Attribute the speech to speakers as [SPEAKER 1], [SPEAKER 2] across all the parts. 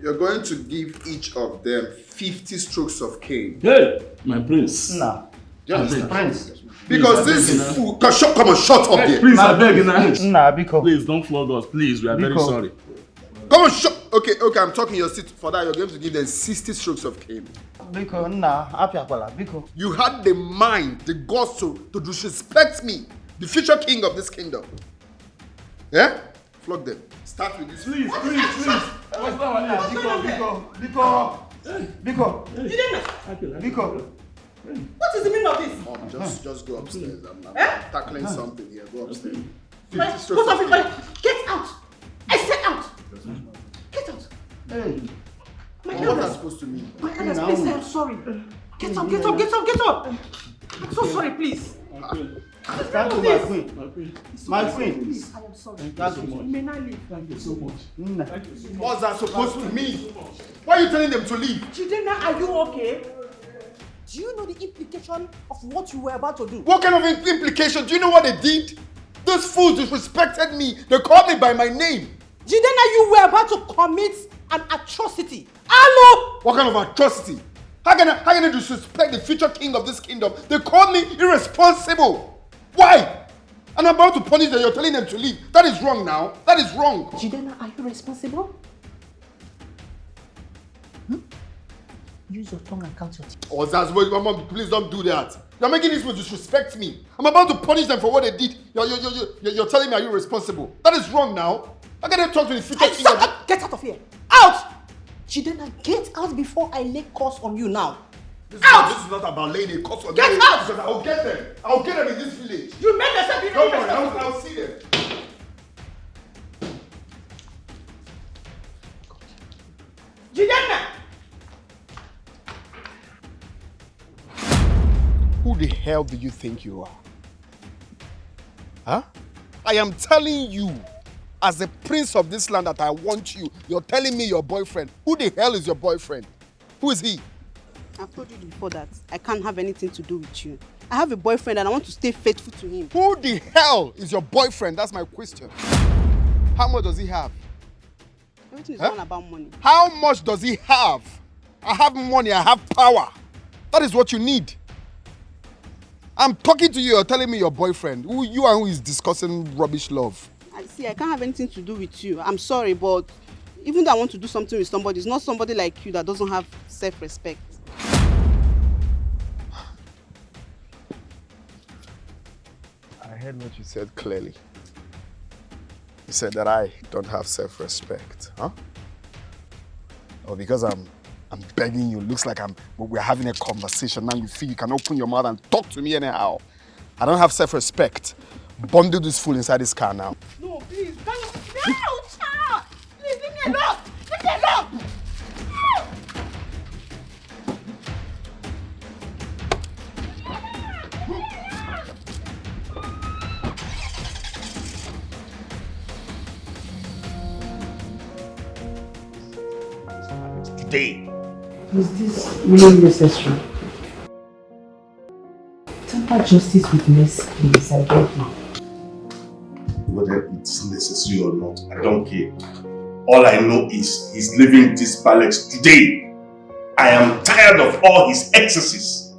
[SPEAKER 1] You're going to give each of them 50 strokes of cane.
[SPEAKER 2] Hey, my prince.
[SPEAKER 3] Nah.
[SPEAKER 1] Prince. Because this fool... Come on, shut up here.
[SPEAKER 2] Please, I beg you now.
[SPEAKER 3] Nah, because...
[SPEAKER 2] Please, don't flog us, please. We are very sorry.
[SPEAKER 1] Come on, shut... Okay, I'm talking your seat. For that, you're going to give them 60 strokes of cane.
[SPEAKER 3] Because, because...
[SPEAKER 1] You had the mind, the guts to disrespect me, the future king of this kingdom. Yeah? Flog them. Start with this.
[SPEAKER 2] Please. What's
[SPEAKER 3] Biko.
[SPEAKER 4] What is the meaning of this?
[SPEAKER 1] Mom, just go upstairs. I'm tackling something here. Go upstairs.
[SPEAKER 4] Get out! I said out! Get out!
[SPEAKER 1] Hey. What am I supposed to mean?
[SPEAKER 4] My elders, please, I'm sorry. Get up! I'm so sorry, please.
[SPEAKER 3] Thank you, my queen.
[SPEAKER 4] Please, I am sorry.
[SPEAKER 3] Thank you so much.
[SPEAKER 4] May I leave?
[SPEAKER 2] Thank you so much.
[SPEAKER 1] What's that supposed to mean? Why are you telling them to leave?
[SPEAKER 4] Jena, are you okay? Do you know the implication of what you were about to do?
[SPEAKER 1] What kind of implication? Do you know what they did? Those fools disrespected me. They called me by my name.
[SPEAKER 4] Jena, you were about to commit an atrocity. Hello?
[SPEAKER 1] What kind of atrocity? How can I disrespect the future king of this kingdom? They called me irresponsible. Why? And I'm about to punish them. You're telling them to leave. That is wrong now. That is wrong.
[SPEAKER 4] Jena, are you responsible? Use your tongue and count your teeth.
[SPEAKER 1] Oh, that's what, Mama, please don't do that. You're making these people disrespect me. I'm about to punish them for what they did. You're telling me are you responsible? That is wrong now. How can I talk to the future king of this?
[SPEAKER 4] Get out of here. Out! Jena, get out before I lay curse on you now.
[SPEAKER 1] This
[SPEAKER 4] out!
[SPEAKER 1] This is not about laying a curse on
[SPEAKER 4] Get
[SPEAKER 1] you.
[SPEAKER 4] out!
[SPEAKER 1] Because I'll get them. I'll get them in this village.
[SPEAKER 4] You made yourself in
[SPEAKER 1] Don't worry, I'll see them.
[SPEAKER 4] Jena!
[SPEAKER 1] Who the hell do you think you are? Huh? I am telling you, as the prince of this land, that I want you. You're telling me your boyfriend. Who the hell is your boyfriend? Who is he?
[SPEAKER 5] I've told you before that I can't have anything to do with you. I have a boyfriend and I want to stay faithful to him.
[SPEAKER 1] Who the hell is your boyfriend? That's my question. How much does he have?
[SPEAKER 5] Everything is all about money.
[SPEAKER 1] How much does he have? I have money, I have power. That is what you need. I'm talking to you, you're telling me your boyfriend. Who you are, who is discussing rubbish love.
[SPEAKER 5] I can't have anything to do with you. I'm sorry, but even though I want to do something with somebody, it's not somebody like you that doesn't have self-respect.
[SPEAKER 1] I heard what you said clearly. You said that I don't have self-respect, huh? Or because I'm begging you, looks like we're having a conversation, now you feel you can open your mouth and talk to me anyhow. I don't have self-respect. Bundle this fool inside this car now.
[SPEAKER 4] No, please, no, child! Please, leave me alone! Leave me alone!
[SPEAKER 2] Today.
[SPEAKER 4] Is this really necessary? Temper justice with mercy, please, I beg you.
[SPEAKER 2] Whether it's necessary or not, I don't care. All I know is he's leaving this palace today. I am tired of all his excesses.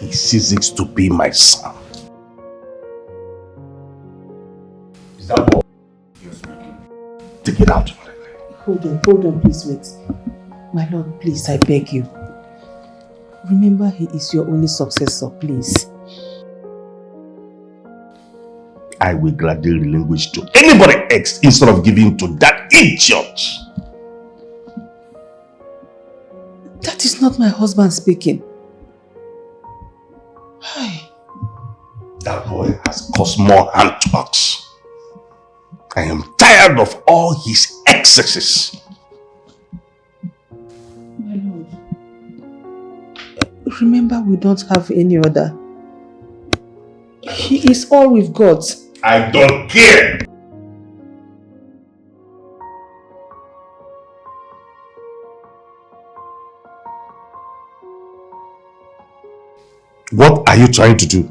[SPEAKER 2] He ceases to be my son. Is that all? Yes, ma'am. Take it out.
[SPEAKER 4] Hold on, please wait. My lord, please, I beg you. Remember, he is your only successor, please.
[SPEAKER 2] I will gladly relinquish to anybody else instead of giving to that idiot.
[SPEAKER 4] That is not my husband speaking. Hi.
[SPEAKER 2] That boy has caused more hand talks. I am tired of all his excesses.
[SPEAKER 4] My lord, remember we don't have any other. He is all we've got.
[SPEAKER 2] I don't care. What are you trying to do?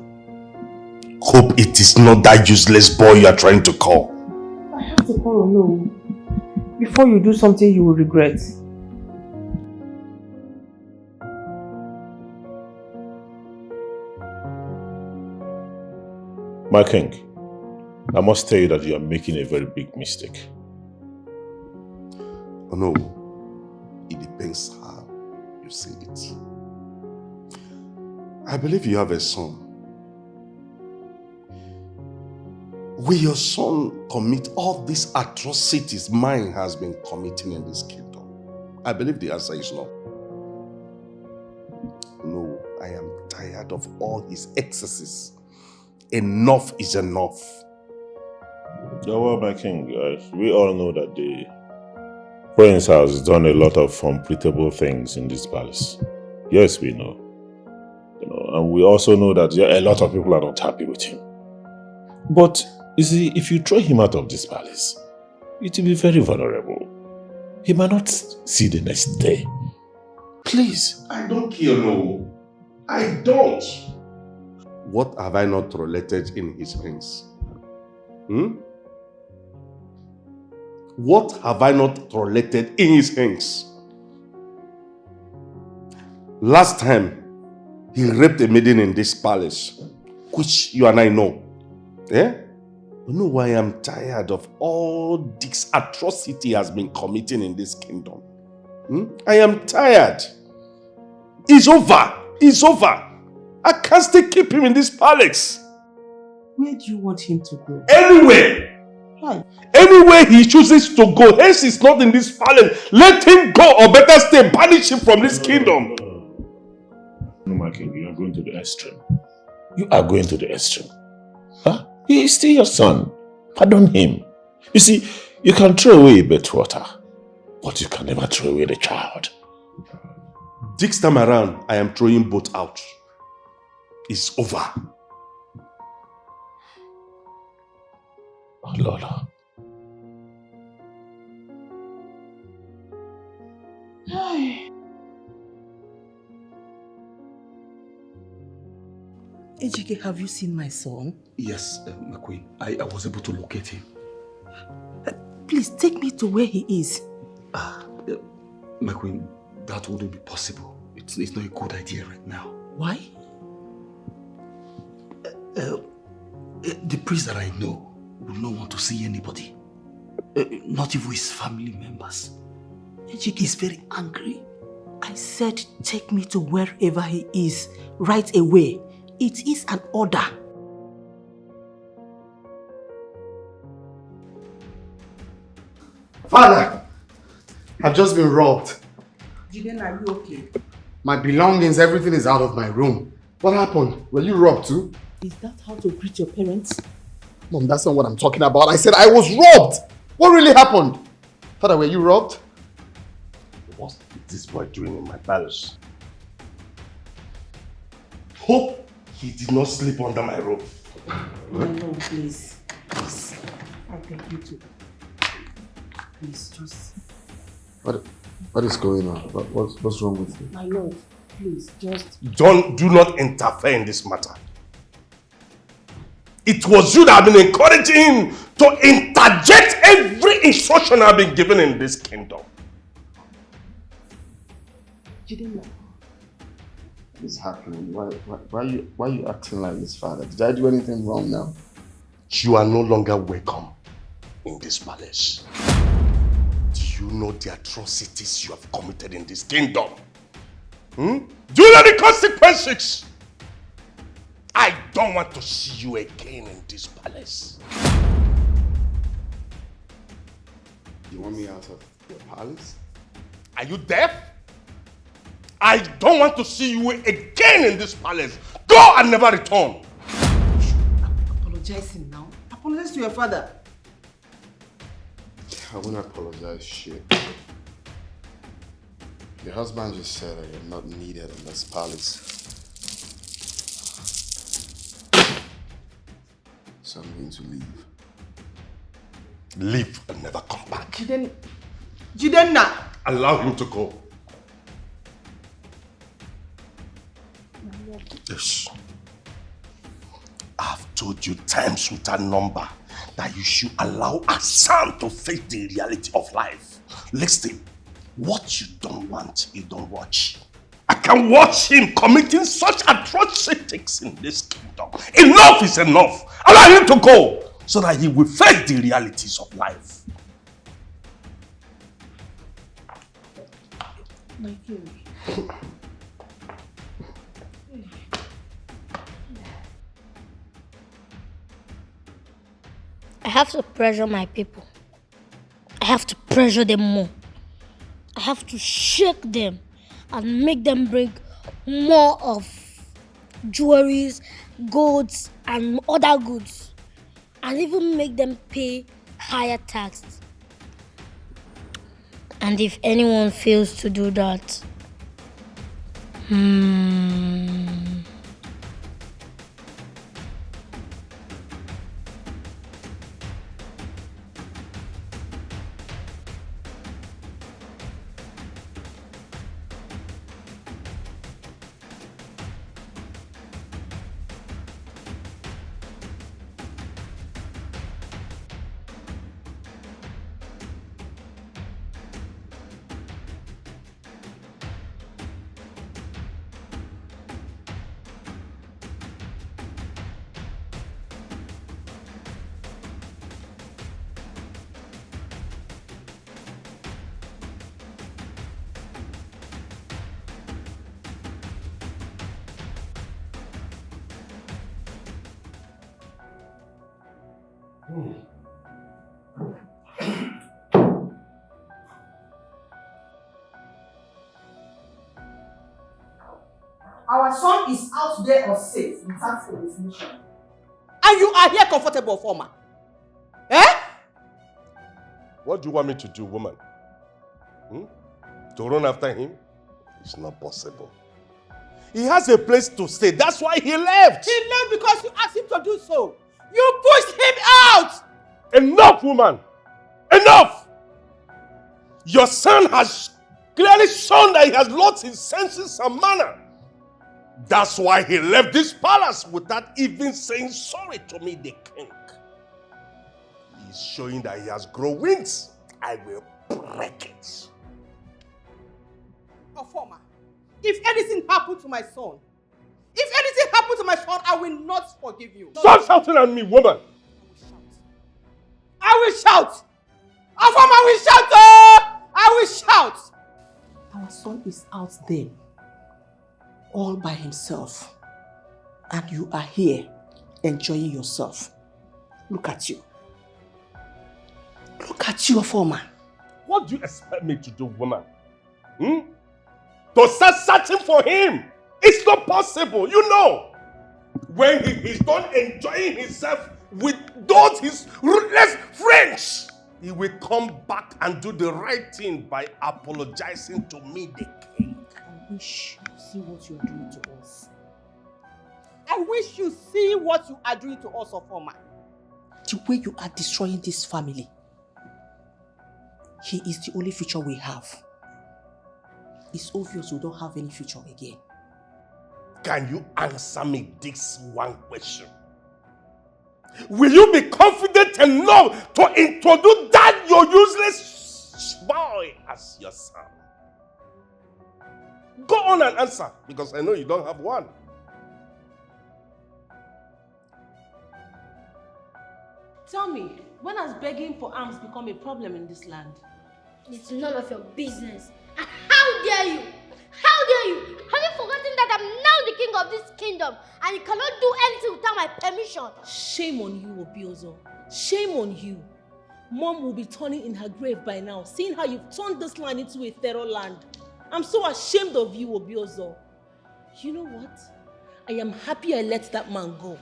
[SPEAKER 2] Hope it is not that useless boy you are trying to call.
[SPEAKER 4] I have to call or no. Before you do something you will regret.
[SPEAKER 6] My king, I must tell you that you are making a very big mistake.
[SPEAKER 2] Oh no, it depends how you say it. I believe you have a son. Will your son commit all these atrocities mine has been committing in this kingdom? I believe the answer is no. No, I am tired of all his excesses. Enough is enough.
[SPEAKER 6] Yeah, well, my king, we all know that the prince has done a lot of unpredictable things in this palace. Yes, we know. And we also know that a lot of people are not happy with him. But, you see, if you throw him out of this palace, it will be very vulnerable. He might not see the next day. Please.
[SPEAKER 2] I don't care, no. I don't. What have I not tolerated in his hands? What have I not tolerated in his hands? Last time, he raped a maiden in this palace, which you and I know. You know why I'm tired of all this atrocity he has been committing in this kingdom? I am tired. It's over. It's over. I can't still keep him in this palace.
[SPEAKER 4] Where do you want him to go?
[SPEAKER 2] Anywhere.
[SPEAKER 4] Why?
[SPEAKER 2] Anywhere he chooses to go, hence he's not in this palace. Let him go, or better stay, banish him from this kingdom.
[SPEAKER 6] No, my king, you are going to the extreme. You are going to the extreme. Huh? He is still your son. Pardon him. You see, you can throw away a bathwater, but you can never throw away the child.
[SPEAKER 2] This time around, I am throwing both out. It's over.
[SPEAKER 6] Oh, Lola.
[SPEAKER 4] Ejike, have you seen my son?
[SPEAKER 7] Yes, my queen. I was able to locate him.
[SPEAKER 4] Please take me to where he is.
[SPEAKER 7] My queen, that wouldn't be possible. It's not a good idea right now.
[SPEAKER 4] Why?
[SPEAKER 7] The priest that I know will not want to see anybody. Not even his family members.
[SPEAKER 4] Ejike is very angry. I said take me to wherever he is right away. It is an order.
[SPEAKER 1] Father, I've just been robbed.
[SPEAKER 4] Jena, are you okay?
[SPEAKER 1] My belongings, everything is out of my room. What happened? Were you robbed too?
[SPEAKER 4] Is that how to greet your parents?
[SPEAKER 1] Mom, that's not what I'm talking about. I said I was robbed. What really happened? Father, were you robbed?
[SPEAKER 2] What is this boy doing in my palace? Hope he did not sleep under my roof.
[SPEAKER 4] No, please. Please. I beg you to. Please, just...
[SPEAKER 1] What is going on? What's wrong with you?
[SPEAKER 4] My lord, please, just...
[SPEAKER 2] Do not interfere in this matter. It was you that have been encouraging him to interject every instruction I've been given in this kingdom.
[SPEAKER 4] Jena.
[SPEAKER 1] What is happening? Why are you acting like this, Father? Did I do anything wrong now?
[SPEAKER 2] You are no longer welcome in this palace. Do you know the atrocities you have committed in this kingdom? Do you know the consequences? I don't want to see you again in this palace.
[SPEAKER 1] You want me out of your palace?
[SPEAKER 2] Are you deaf? I don't want to see you again in this palace. Go and never return.
[SPEAKER 4] Apologizing now. Apologize to your father.
[SPEAKER 1] I won't apologize, shit. Your husband just said that you're not needed in this palace. So I'm going to leave.
[SPEAKER 2] Leave and never come back.
[SPEAKER 5] Jena.
[SPEAKER 2] Allow him to go. Yes. I've told you times without number that you should allow a son to face the reality of life. Listen, what you don't want, you don't watch. I can watch him committing such atrocities in this kingdom. Enough is enough. Allow him to go so that he will face the realities of life.
[SPEAKER 4] My king.
[SPEAKER 8] I have to pressure my people. I have to pressure them more. I have to shake them and make them bring more of jewelries, golds, and other goods. And even make them pay higher tax. And if anyone fails to do that,
[SPEAKER 9] Our son is out there or safe without for his mission.
[SPEAKER 5] And you are here comfortable, former. Eh?
[SPEAKER 2] What do you want me to do, woman? To run after him? It's not possible. He has a place to stay. That's why he left.
[SPEAKER 5] He left because you asked him to do so. You pushed him out.
[SPEAKER 2] Enough, woman. Enough. Your son has clearly shown that he has lost his senses and manner. That's why he left this palace without even saying sorry to me, the king. He's showing that he has grown wings. I will break it.
[SPEAKER 5] Former, if anything happened to my son, I will not forgive you.
[SPEAKER 2] Stop shouting at me, woman.
[SPEAKER 5] I will shout. I will shout. I will shout.
[SPEAKER 9] Our son is out there all by himself, and you are here enjoying yourself. Look at you. Look at you, former.
[SPEAKER 2] What do you expect me to do, woman? To start searching for him? It's not possible, you know. When he is done enjoying himself with those his ruthless friends, he will come back and do the right thing by apologizing to me, the king.
[SPEAKER 9] I wish you see what you are doing to us.
[SPEAKER 5] I wish you see what you are doing to us, former.
[SPEAKER 9] The way you are destroying this family. He is the only future we have. It's obvious we don't have any future again.
[SPEAKER 2] Can you answer me this one question? Will you be confident enough to introduce that your useless boy as your son? Go on and answer, because I know you don't have one.
[SPEAKER 10] Tell me, when has begging for alms become a problem in this land?
[SPEAKER 8] it's none of your business. And how dare you? How dare you? Have you forgotten that I'm now the king of this kingdom and you cannot do anything without my permission?
[SPEAKER 10] Shame on you, Obiozo. Shame on you. Mom will be turning in her grave by now, seeing how you've turned this land into a terror land. I'm so ashamed of you, Obiozo. You know what? I am happy I let that man go.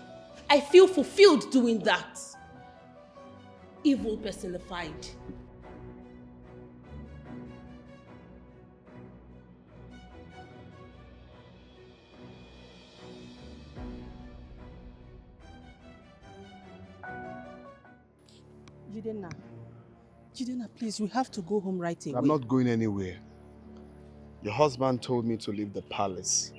[SPEAKER 10] I feel fulfilled doing that. Evil personified.
[SPEAKER 9] Jena, please, we have to go home right away.
[SPEAKER 1] I'm not going anywhere. Your husband told me to leave the palace.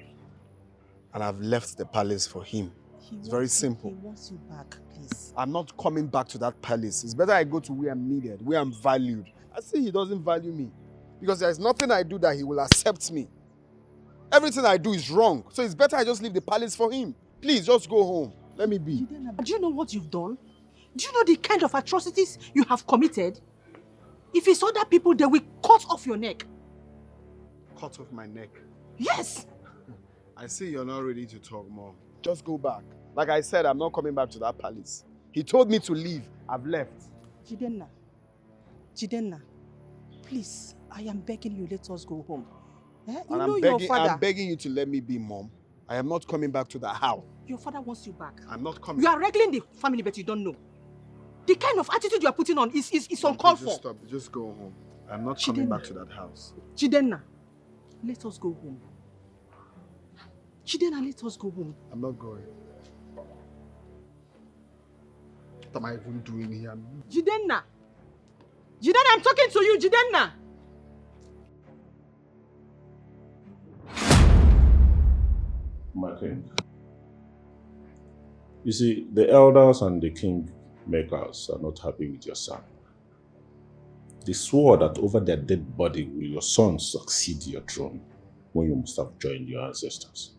[SPEAKER 1] And I've left the palace for him. It's very simple.
[SPEAKER 9] He wants you back, please.
[SPEAKER 1] I'm not coming back to that palace. It's better I go to where I'm needed, where I'm valued. I see he doesn't value me. Because there's nothing I do that he will accept me. Everything I do is wrong. So it's better I just leave the palace for him. Please, just go home. Let me be.
[SPEAKER 9] Do you know what you've done? Do you know the kind of atrocities you have committed? If it's other people, they will cut off your neck.
[SPEAKER 1] Cut off my neck.
[SPEAKER 9] Yes.
[SPEAKER 1] I see you're not ready to talk more. Just go back. Like I said, I'm not coming back to that palace. He told me to leave. I've left.
[SPEAKER 9] Jidenna, please, I am begging you, let us go home. You
[SPEAKER 1] And
[SPEAKER 9] know your father.
[SPEAKER 1] I'm begging you to let me be, Mom. I am not coming back to that house.
[SPEAKER 9] Your father wants you back.
[SPEAKER 1] I'm not coming.
[SPEAKER 9] You are regulating the family, but you don't know. The kind of attitude you are putting on is uncalled for.
[SPEAKER 1] Just stop. Just go home. I'm not coming back to that house.
[SPEAKER 9] Jidenna, let us go home. Jidenna, let us go home.
[SPEAKER 1] I'm not going. What am I even doing here?
[SPEAKER 9] Jidenna, I'm talking to you, Jidenna.
[SPEAKER 6] My king. You see, the elders and the kingmakers are not happy with your son. They swore that over their dead body will your son succeed your throne when you must have joined your ancestors.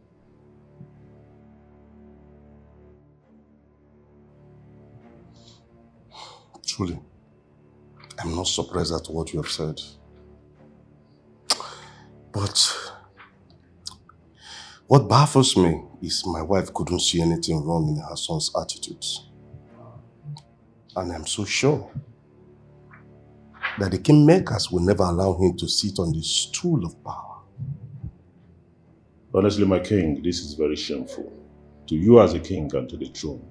[SPEAKER 2] Truly, I'm not surprised at what you have said. But what baffles me is my wife couldn't see anything wrong in her son's attitudes. And I'm so sure that the kingmakers will never allow him to sit on the stool of power.
[SPEAKER 6] Honestly, my king, this is very shameful. To you as a king and to the throne.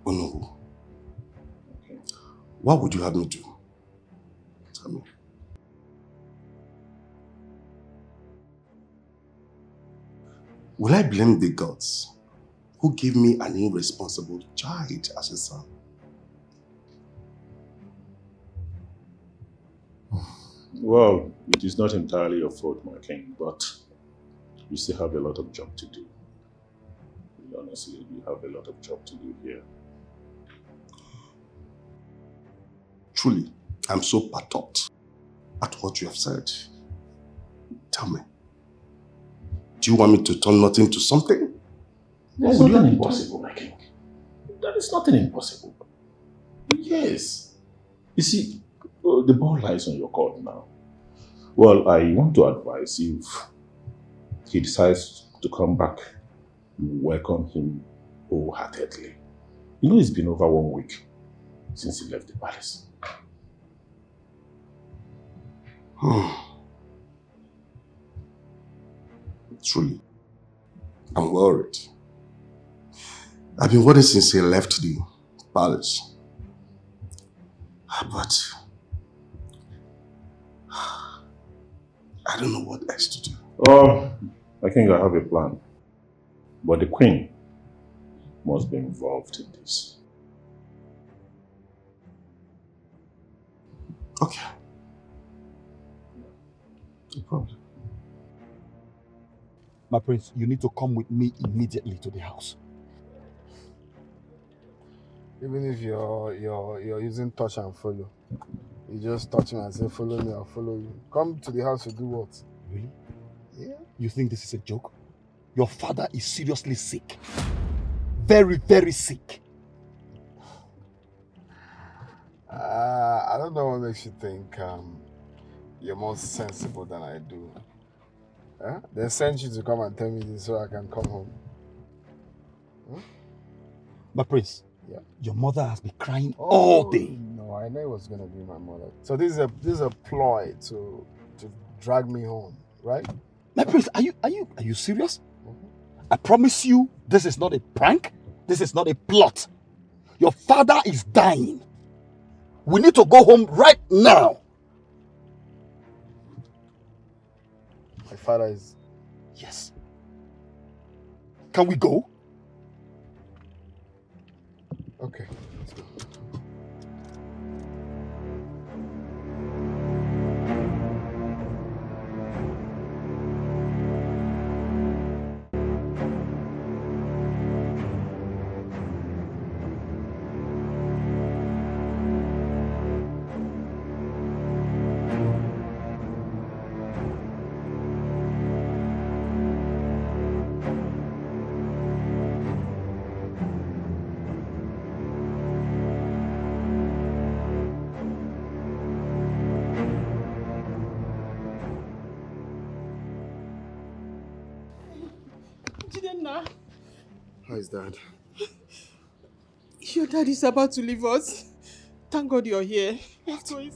[SPEAKER 2] Onobu, what would you have me do? Tell me. Will I blame the gods who gave me an irresponsible child as a son?
[SPEAKER 6] Well, it is not entirely your fault, my king, but you still have a lot of job to do. Honestly, you have a lot of job to do here.
[SPEAKER 2] Truly, I'm so perturbed at what you have said. Tell me, do you want me to turn nothing to something?
[SPEAKER 6] There's nothing impossible, my king. There is nothing impossible. Yes. You see, the ball lies on your court now. Well, I want to advise you, if he decides to come back, you welcome him wholeheartedly. You know, it's been over 1 week since he left the palace.
[SPEAKER 2] Truly, I'm worried. I've been worried since he left the palace. But I don't know what else to do.
[SPEAKER 6] Oh, I think I have a plan. But the queen must be involved in this.
[SPEAKER 2] Okay. No problem.
[SPEAKER 7] My prince, you need to come with me immediately to the house.
[SPEAKER 1] Even if you're using touch and follow, you just touch me and say, follow me, I'll follow you. Come to the house to do what?
[SPEAKER 7] Really?
[SPEAKER 1] Yeah.
[SPEAKER 7] You think this is a joke? Your father is seriously sick. Very, very sick.
[SPEAKER 1] I don't know what makes you think you're more sensible than I do. Huh? They sent you to come and tell me this so I can come home. Huh?
[SPEAKER 7] My prince,
[SPEAKER 1] yeah.
[SPEAKER 7] Your mother has been crying all day.
[SPEAKER 1] No, I know it was gonna be my mother. So this is a ploy to drag me home, right?
[SPEAKER 7] My prince, are you serious? I promise you, this is not a prank. This is not a plot. Your father is dying. We need to go home right now.
[SPEAKER 1] My father is...
[SPEAKER 7] Yes. Can we go?
[SPEAKER 1] Okay, let's go. How is Dad?
[SPEAKER 5] Your dad is about to leave us. Thank God you're here. Let's go.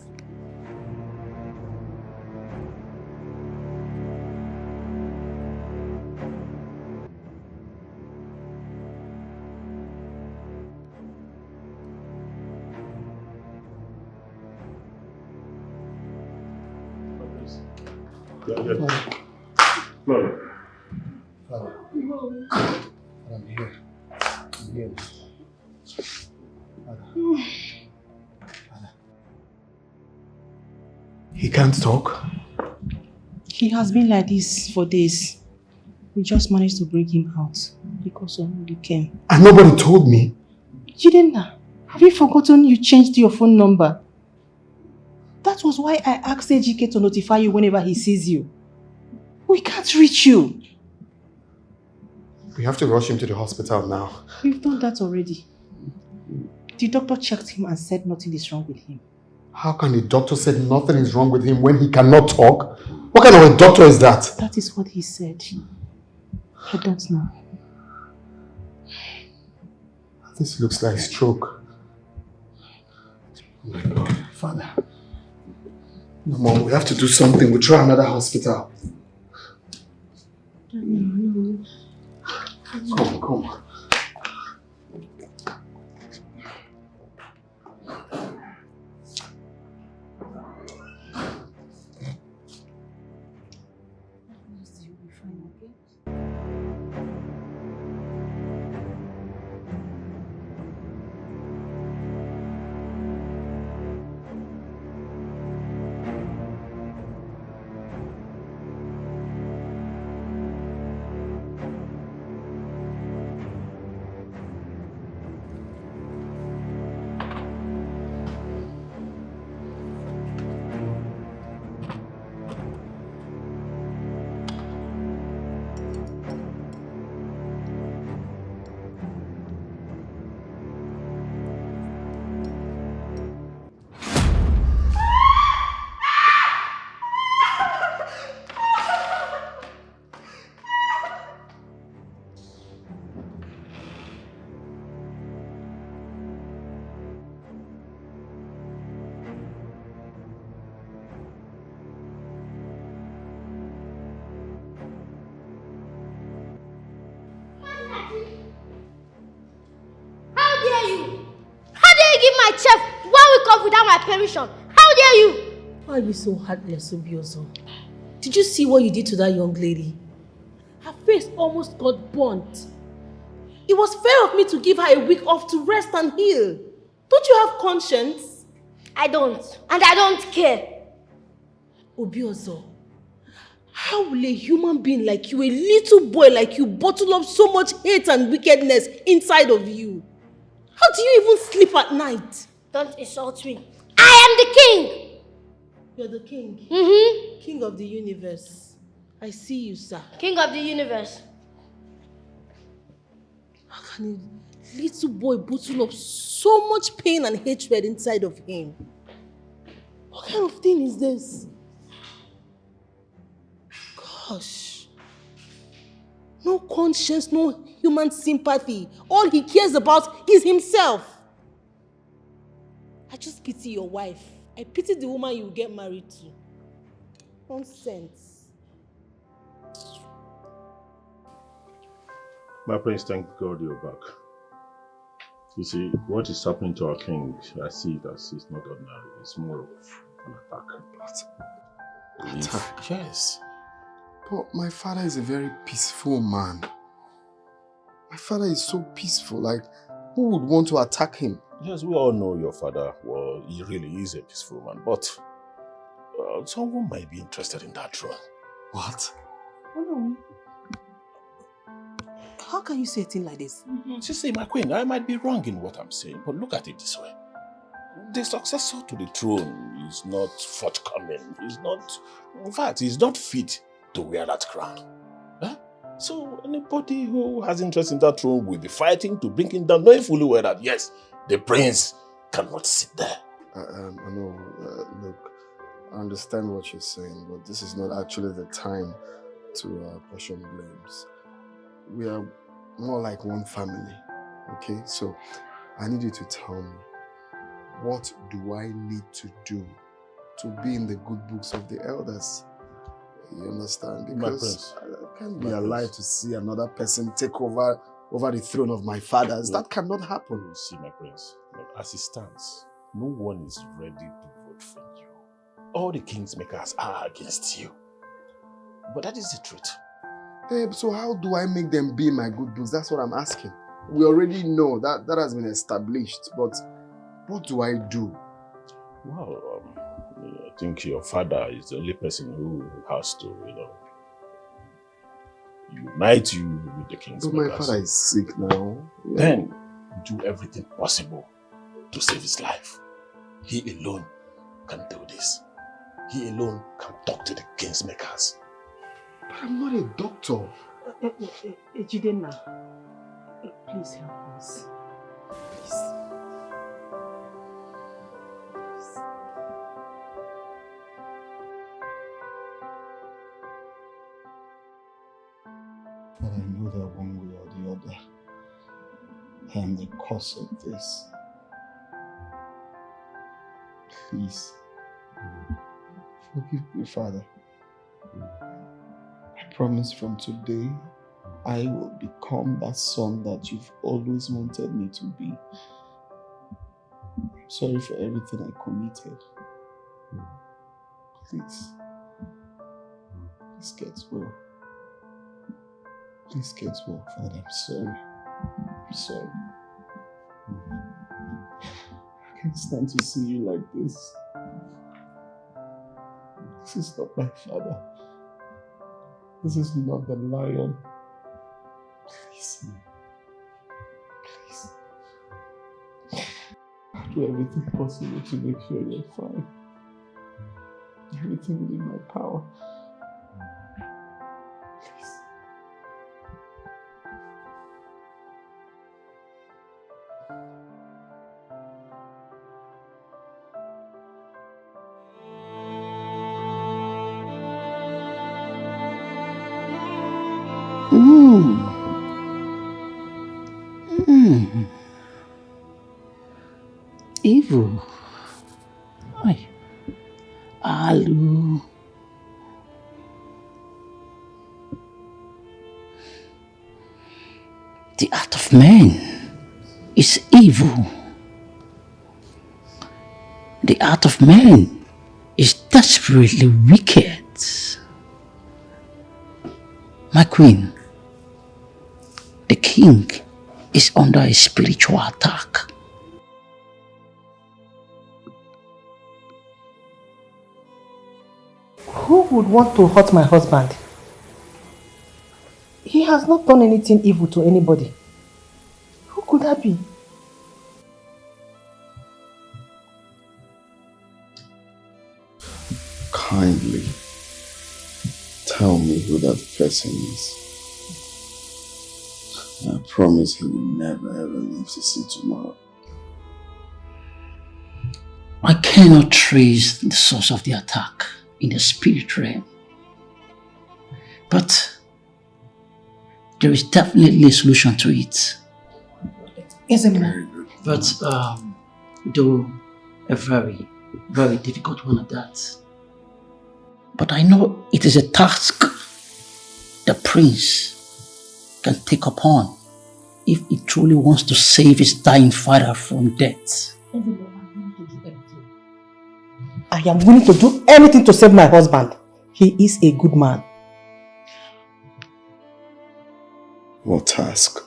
[SPEAKER 2] No.
[SPEAKER 1] I'm here. I'm here. He can't talk.
[SPEAKER 4] He has been like this for days. We just managed to bring him out because of who came.
[SPEAKER 1] And nobody told me.
[SPEAKER 4] Jena, have you forgotten you changed your phone number? That was why I asked AGK to notify you whenever he sees you. We can't reach you.
[SPEAKER 1] We have to rush him to the hospital now.
[SPEAKER 4] We've done that already. The doctor checked him and said nothing is wrong with him.
[SPEAKER 1] How can the doctor say nothing is wrong with him when he cannot talk? What kind of a doctor is that?
[SPEAKER 4] That is what he said. I don't know.
[SPEAKER 1] This looks like stroke. Oh my God, Father. No, Mom, we have to do something. We'll try another hospital. Come.
[SPEAKER 8] Without my permission. How dare you?
[SPEAKER 10] Why are you so heartless, Ozor? Did you see what you did to that young lady? Her face almost got burnt. It was fair of me to give her a week off to rest and heal. Don't you have conscience?
[SPEAKER 8] I don't. And I don't care.
[SPEAKER 10] Ozor, how will a human being like you, a little boy like you, bottle up so much hate and wickedness inside of you? How do you even sleep at night?
[SPEAKER 8] Don't insult me. I am the king!
[SPEAKER 10] You're the king?
[SPEAKER 8] Mm-hmm.
[SPEAKER 10] King of the universe. I see you, sir.
[SPEAKER 8] King of the universe.
[SPEAKER 10] How can a little boy bottle up so much pain and hatred inside of him? What kind of thing is this? Gosh. No conscience, no human sympathy. All he cares about is himself. I just pity your wife. I pity the woman you will get married to. Nonsense.
[SPEAKER 6] My prince, thank God you're back. You see, what is happening to our king, I see it as it's not ordinary. It's more of an attack.
[SPEAKER 1] Attack?
[SPEAKER 6] Yes.
[SPEAKER 1] But my father is a very peaceful man. My father is so peaceful. Like, who would want to attack him?
[SPEAKER 6] Yes, we all know your father. Well, he really is a peaceful man. But someone might be interested in that role.
[SPEAKER 1] What?
[SPEAKER 10] Oh no. How can you say a thing like this?
[SPEAKER 6] See, my queen, I might be wrong in what I'm saying, but look at it this way. The successor to the throne is not forthcoming. He's not, in fact, he's not fit to wear that crown. Huh? So anybody who has interest in that throne will be fighting to bring him down, knowing fully well that, yes, the prince cannot sit there.
[SPEAKER 1] I know, look, I understand what you're saying, but this is not actually the time to portion blames. We are more like one family. Okay, so I need you to tell me, what do I need to do to be in the good books of the elders? You understand? Because I can't be alive to see another person take over the throne of my fathers. That cannot happen.
[SPEAKER 6] You see, my prince, look, as it stands, no one is ready to vote for you. All the kingsmakers are against you. But that is the truth.
[SPEAKER 1] Babe, so how do I make them be in my good books? That's what I'm asking. We already know that has been established, but what do I do?
[SPEAKER 6] Well, I think your father is the only person who has to, unite you with the king's
[SPEAKER 1] But my father is sick now.
[SPEAKER 6] Then do everything possible to save his life. He alone can do this. He alone can talk to the kingsmakers.
[SPEAKER 1] But I'm not a doctor.
[SPEAKER 4] Jena, please help us. Please.
[SPEAKER 1] But I know that one way or the other, I am the cause of this. Please, forgive me, Father. I promise from today, I will become that son that you've always wanted me to be. I'm sorry for everything I committed. Please get well. Please get well, Father. I'm sorry. I'm sorry. I can't stand to see you like this. This is not my father. This is not the lion. Please. Please. I'll do everything possible to make sure you're fine. Everything within my power. Please.
[SPEAKER 9] Evil. Ay. Alu. The art of man is evil. The art of man is desperately wicked. My queen, the king is under a spiritual attack.
[SPEAKER 4] Who would want to hurt my husband? He has not done anything evil to anybody. Who could that be?
[SPEAKER 1] Kindly tell me who that person is. I promise he will never ever live to see tomorrow.
[SPEAKER 9] I cannot trace the source of the attack in the spirit realm. But there is definitely a solution to it.
[SPEAKER 4] Very
[SPEAKER 1] good.
[SPEAKER 9] But though a very, very difficult one at that. But I know it is a task the prince can take upon if he truly wants to save his dying father from death.
[SPEAKER 4] I am willing to do anything to save my husband. He is a good man.
[SPEAKER 1] What task?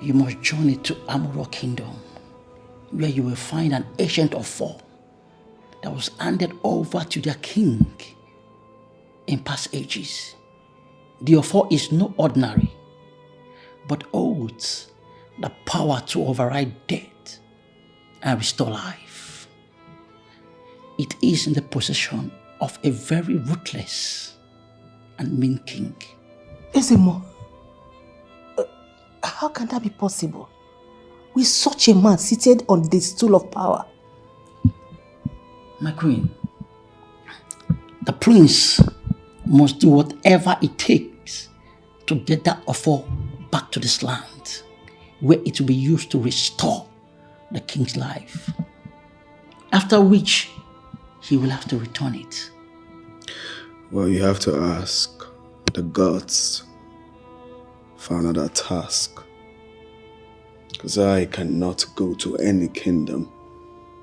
[SPEAKER 9] You must journey to Amuro Kingdom, where you will find an ancient Ofo that was handed over to their king in past ages. The Ofo is no ordinary, but holds the power to override death and restore life. It is in the possession of a very ruthless and mean king.
[SPEAKER 4] Ezemo, how can that be possible? With such a man seated on the stool of power?
[SPEAKER 9] My queen, the prince must do whatever it takes to get that Ofo back to this land where it will be used to restore the king's life. After which, he will have to return it.
[SPEAKER 1] Well, you have to ask the gods for another task. Because I cannot go to any kingdom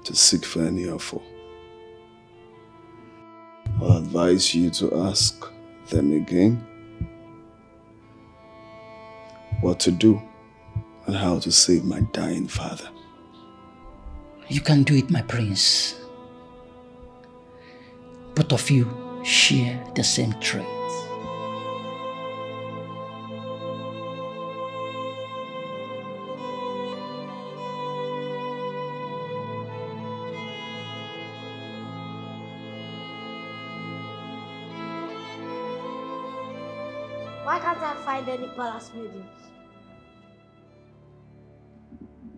[SPEAKER 1] to seek for any offer. I'll advise you to ask them again what to do and how to save my dying father.
[SPEAKER 9] You can do it, my prince. Both of you share the same trait.
[SPEAKER 8] Why can't I find any palace maidens?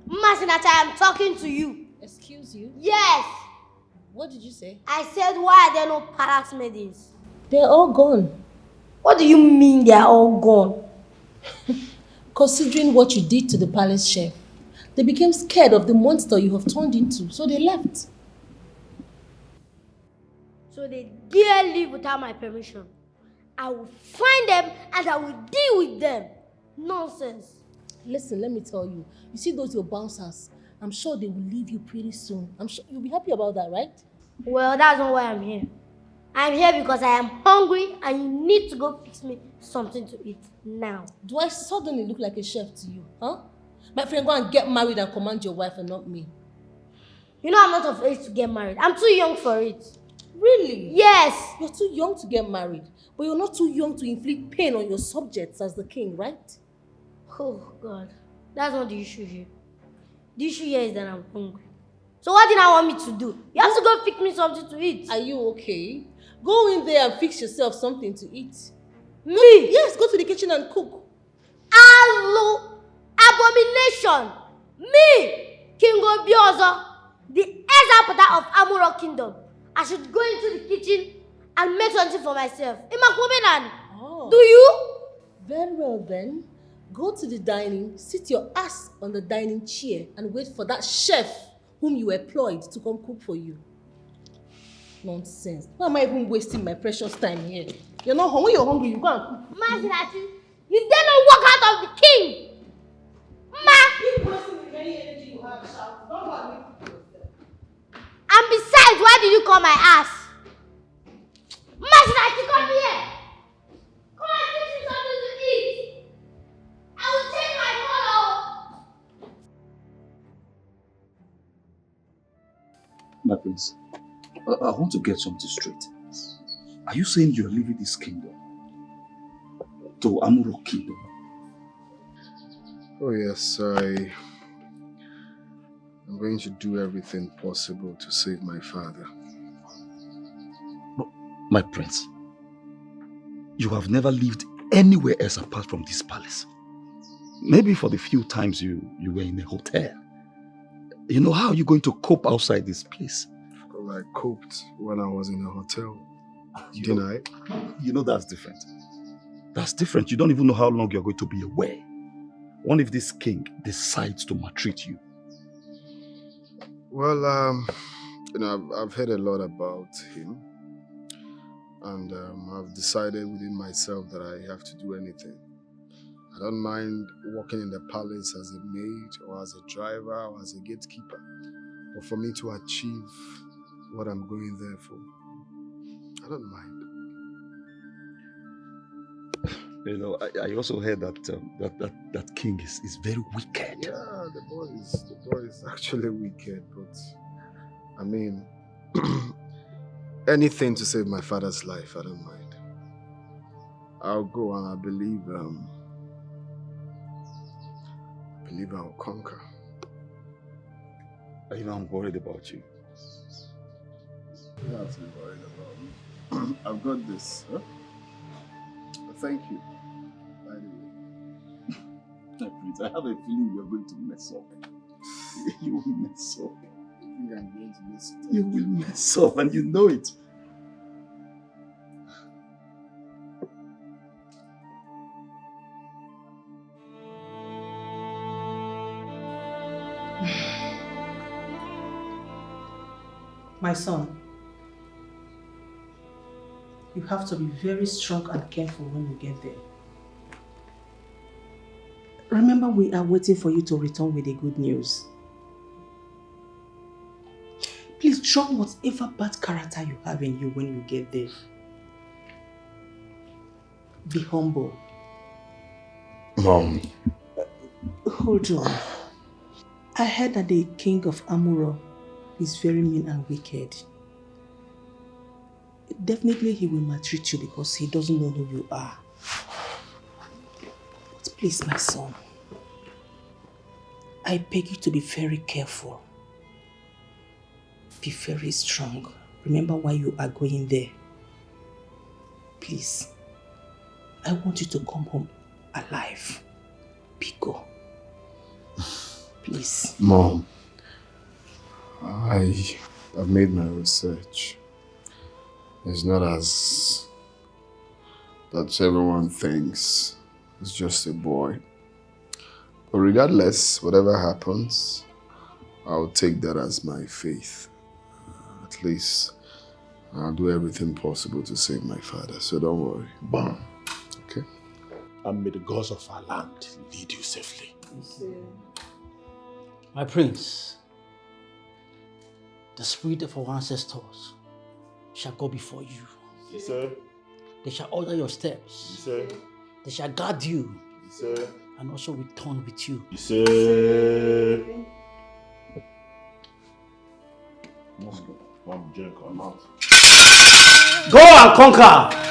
[SPEAKER 8] Masinacha, I'm talking to you.
[SPEAKER 10] Excuse you?
[SPEAKER 8] Yes.
[SPEAKER 10] What did you say?
[SPEAKER 8] I said, why are there no palace maidens?
[SPEAKER 10] They're all gone.
[SPEAKER 8] What do you mean they are all gone?
[SPEAKER 10] Considering what you did to the palace chef, they became scared of the monster you have turned into, so they left.
[SPEAKER 8] So they dare leave without my permission. I will find them and I will deal with them. Nonsense.
[SPEAKER 10] Listen, let me tell you. You see those your bouncers? I'm sure they will leave you pretty soon. I'm sure you'll be happy about that, right?
[SPEAKER 8] Well, that's not why I'm here. I'm here because I am hungry and you need to go fix me something to eat now.
[SPEAKER 10] Do I suddenly look like a chef to you, huh? My friend, go and get married and command your wife and not me.
[SPEAKER 8] You know I'm not of age to get married. I'm too young for it.
[SPEAKER 10] Really?
[SPEAKER 8] Yes.
[SPEAKER 10] You're too young to get married, but you're not too young to inflict pain on your subjects as the king, right?
[SPEAKER 8] Oh, God. That's not the issue here. The issue here is that I'm hungry. So what do you want me to do? You have to go pick me something to eat.
[SPEAKER 10] Are you okay? Go in there and fix yourself something to eat.
[SPEAKER 8] Me?
[SPEAKER 10] Yes, go to the kitchen and cook.
[SPEAKER 8] Abomination! Me, King Ozor, the heir of Amuro Kingdom. I should go into the kitchen and make something for myself.
[SPEAKER 10] Oh.
[SPEAKER 8] Do you?
[SPEAKER 10] Very well then. Go to the dining, sit your ass on the dining chair and wait for that chef whom you employed to come cook for you. Nonsense. Why am I even wasting my precious time here? You're not hungry. When you're hungry, you go and cook.
[SPEAKER 8] Masinati, you dare not walk out of the king!
[SPEAKER 10] Keep wasting the very energy you have, shout. Don't go and make it yourself.
[SPEAKER 8] And besides, why did you call my ass? Masinati, come here! Come and fix me something to eat! I will change my color!
[SPEAKER 7] My prince, I want to get something straight. Are you saying you're leaving this kingdom to Amuro Kingdom?
[SPEAKER 1] Oh yes, I'm going to do everything possible to save my father.
[SPEAKER 7] But, my prince, you have never lived anywhere else apart from this palace. Maybe for the few times you were in a hotel. You know, how are you going to cope outside this place?
[SPEAKER 1] Well, I coped when I was in a hotel, didn't I?
[SPEAKER 7] You know that's different. That's different. You don't even know how long you're going to be away. What if this king decides to maltreat you?
[SPEAKER 1] Well, you know, I've heard a lot about him. And I've decided within myself that I have to do anything. I don't mind working in the palace as a maid or as a driver or as a gatekeeper. But for me to achieve what I'm going there for, I don't mind.
[SPEAKER 7] You know, I also heard that that king is very wicked.
[SPEAKER 1] Yeah, the boy is actually wicked, but I mean, anything to save my father's life, I don't mind. I'll go and I believe I'll conquer.
[SPEAKER 7] You know, I'm worried about you.
[SPEAKER 1] You don't have to be worried about me. I've got this. Huh? Thank you. By the way.
[SPEAKER 7] Prince, I have a feeling you're going to mess up. You will mess up.
[SPEAKER 1] I think I'm going to mess it up.
[SPEAKER 7] You will mess up and you know it.
[SPEAKER 4] My son, you have to be very strong and careful when you get there. Remember, we are waiting for you to return with the good news. Please drop whatever bad character you have in you when you get there. Be humble.
[SPEAKER 1] Mom.
[SPEAKER 4] Hold on. I heard that the king of Amuro is very mean and wicked. Definitely he will maltreat you because he doesn't know who you are. But please, my son, I beg you to be very careful. Be very strong. Remember why you are going there. Please, I want you to come home alive. Biko. Please.
[SPEAKER 1] Mom, I've made my research. It's not as that everyone thinks. It's just a boy. But regardless, whatever happens, I'll take that as my faith. At least I'll do everything possible to save my father, so don't worry.
[SPEAKER 2] Bam.
[SPEAKER 1] Okay?
[SPEAKER 2] And may the gods of our land lead you safely.
[SPEAKER 9] My prince, the spirit of our ancestors shall go before you.
[SPEAKER 6] Yes, sir.
[SPEAKER 9] They shall order your steps.
[SPEAKER 6] Yes, sir.
[SPEAKER 9] They shall guard you.
[SPEAKER 6] Yes, sir.
[SPEAKER 9] And also return with you.
[SPEAKER 6] Yes, sir. Mom, Jena, come out.
[SPEAKER 9] Go and conquer!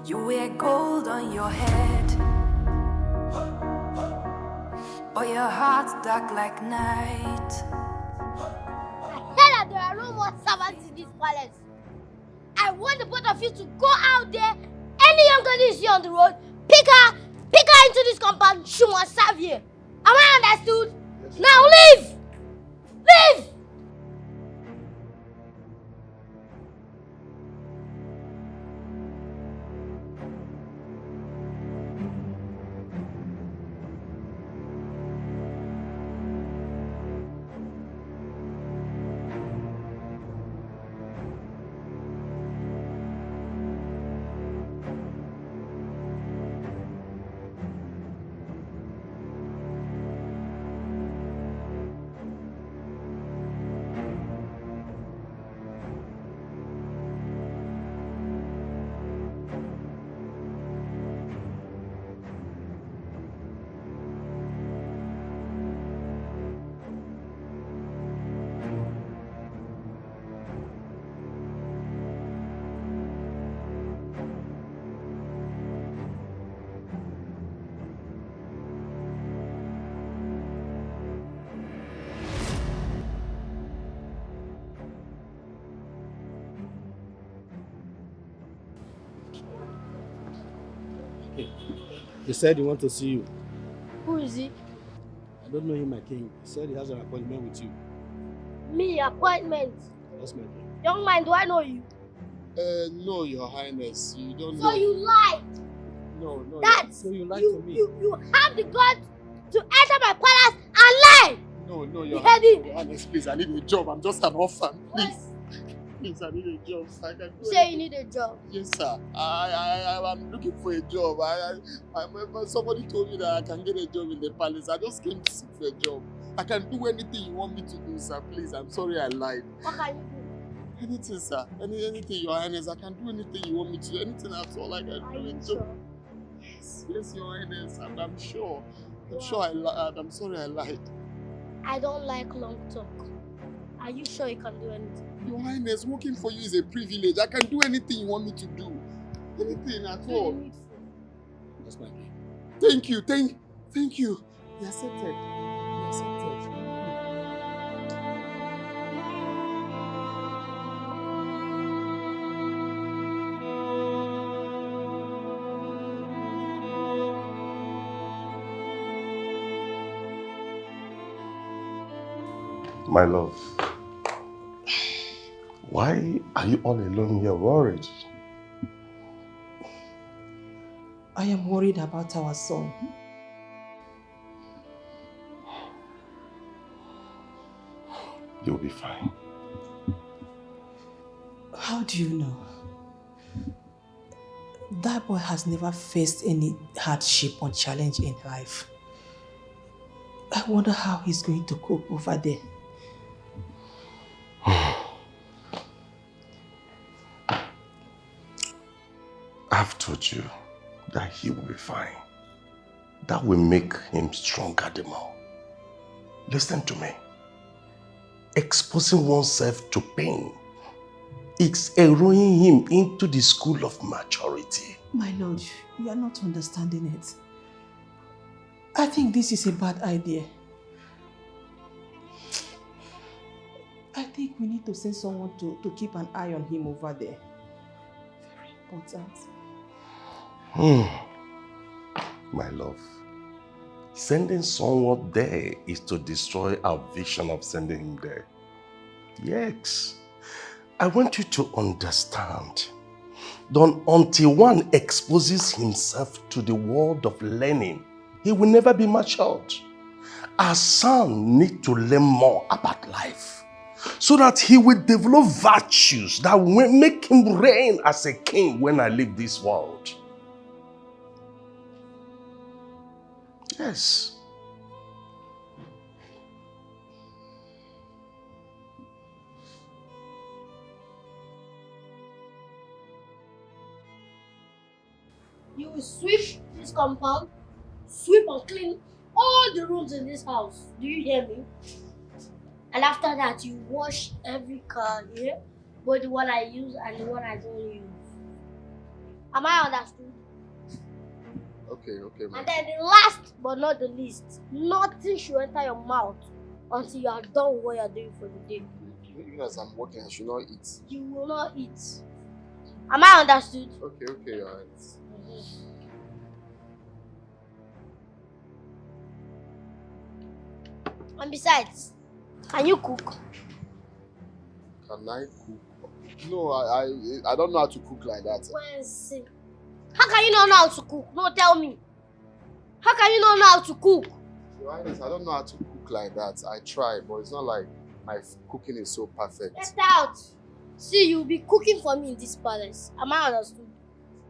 [SPEAKER 11] You wear gold on your head, or your heart dark like night.
[SPEAKER 8] I heard that there are no more servants in this palace. I want the both of you to go out there. Any young girl you see on the road, pick her into this compound. She must serve here. Am I understood? Yes. Now leave! Leave!
[SPEAKER 3] He said he wants to see you.
[SPEAKER 8] Who is he?
[SPEAKER 3] I don't know him, my king. He said he has an appointment with you.
[SPEAKER 8] Me, appointment.
[SPEAKER 3] That's my king.
[SPEAKER 8] Young man, do I know you?
[SPEAKER 3] No, your highness. You don't
[SPEAKER 8] So
[SPEAKER 3] know.
[SPEAKER 8] you lied.
[SPEAKER 3] No.
[SPEAKER 8] That
[SPEAKER 3] So you lied
[SPEAKER 8] you,
[SPEAKER 3] to me.
[SPEAKER 8] you have the guts to enter my palace and lie.
[SPEAKER 3] No,
[SPEAKER 8] your highness,
[SPEAKER 3] please, I need a job. I'm just an orphan. Please. Please, I need a job. I can
[SPEAKER 8] You say you need a job.
[SPEAKER 3] Yes, sir. I'm looking for a job. Somebody told me that I can get a job in the palace. I just came to seek for a job. I can do anything you want me to do, sir. Please, I'm sorry I lied.
[SPEAKER 8] What can you do?
[SPEAKER 3] Anything, sir. Anything, your highness. I can do anything you want me to do. Anything at all, I can do it.
[SPEAKER 8] Sure?
[SPEAKER 3] Yes, your highness. I'm sure. I'm sure I lied. I'm sorry I lied.
[SPEAKER 8] I don't like long talk. Are you sure you can do anything?
[SPEAKER 3] Your Highness, working for you is a privilege. I can do anything you want me to do. Anything at all. That's my name. Thank you. Thank you. You accepted. You accepted.
[SPEAKER 2] My love, why are you all alone here worried?
[SPEAKER 4] I am worried about our son.
[SPEAKER 2] You'll be fine.
[SPEAKER 4] How do you know? That boy has never faced any hardship or challenge in life. I wonder how he's going to cope over there.
[SPEAKER 2] I've told you that he will be fine. That will make him stronger the more. Listen to me. Exposing oneself to pain is enrolling him into the school of maturity.
[SPEAKER 4] My lord, you are not understanding it. I think this is a bad idea. I think we need to send someone to keep an eye on him over there. Very important.
[SPEAKER 2] My love, sending someone there is to destroy our vision of sending him there. Yes. I want you to understand that until one exposes himself to the world of learning, he will never be matured. Our son needs to learn more about life so that he will develop virtues that will make him reign as a king when I leave this world. Yes.
[SPEAKER 8] You will sweep this compound, sweep and clean all the rooms in this house. Do you hear me? And after that, you wash every car here, both the one I use and the one I don't use. Am I understood?
[SPEAKER 3] Okay, man.
[SPEAKER 8] And then the last but not the least, nothing should enter your mouth until you are done with what you are doing for the day.
[SPEAKER 3] Even as I'm working, I should not eat.
[SPEAKER 8] You will not eat. Am I understood?
[SPEAKER 3] Okay, alright.
[SPEAKER 8] And besides, can you cook?
[SPEAKER 3] Can I cook? No, I don't know how to cook like that.
[SPEAKER 8] Wednesday. How can you not know how to cook? No, tell me. How can you not know how to cook?
[SPEAKER 3] Your Highness, I don't know how to cook like that. I try, but it's not like my cooking is so perfect.
[SPEAKER 8] Get out. See, you'll be cooking for me in this palace. Am I understood?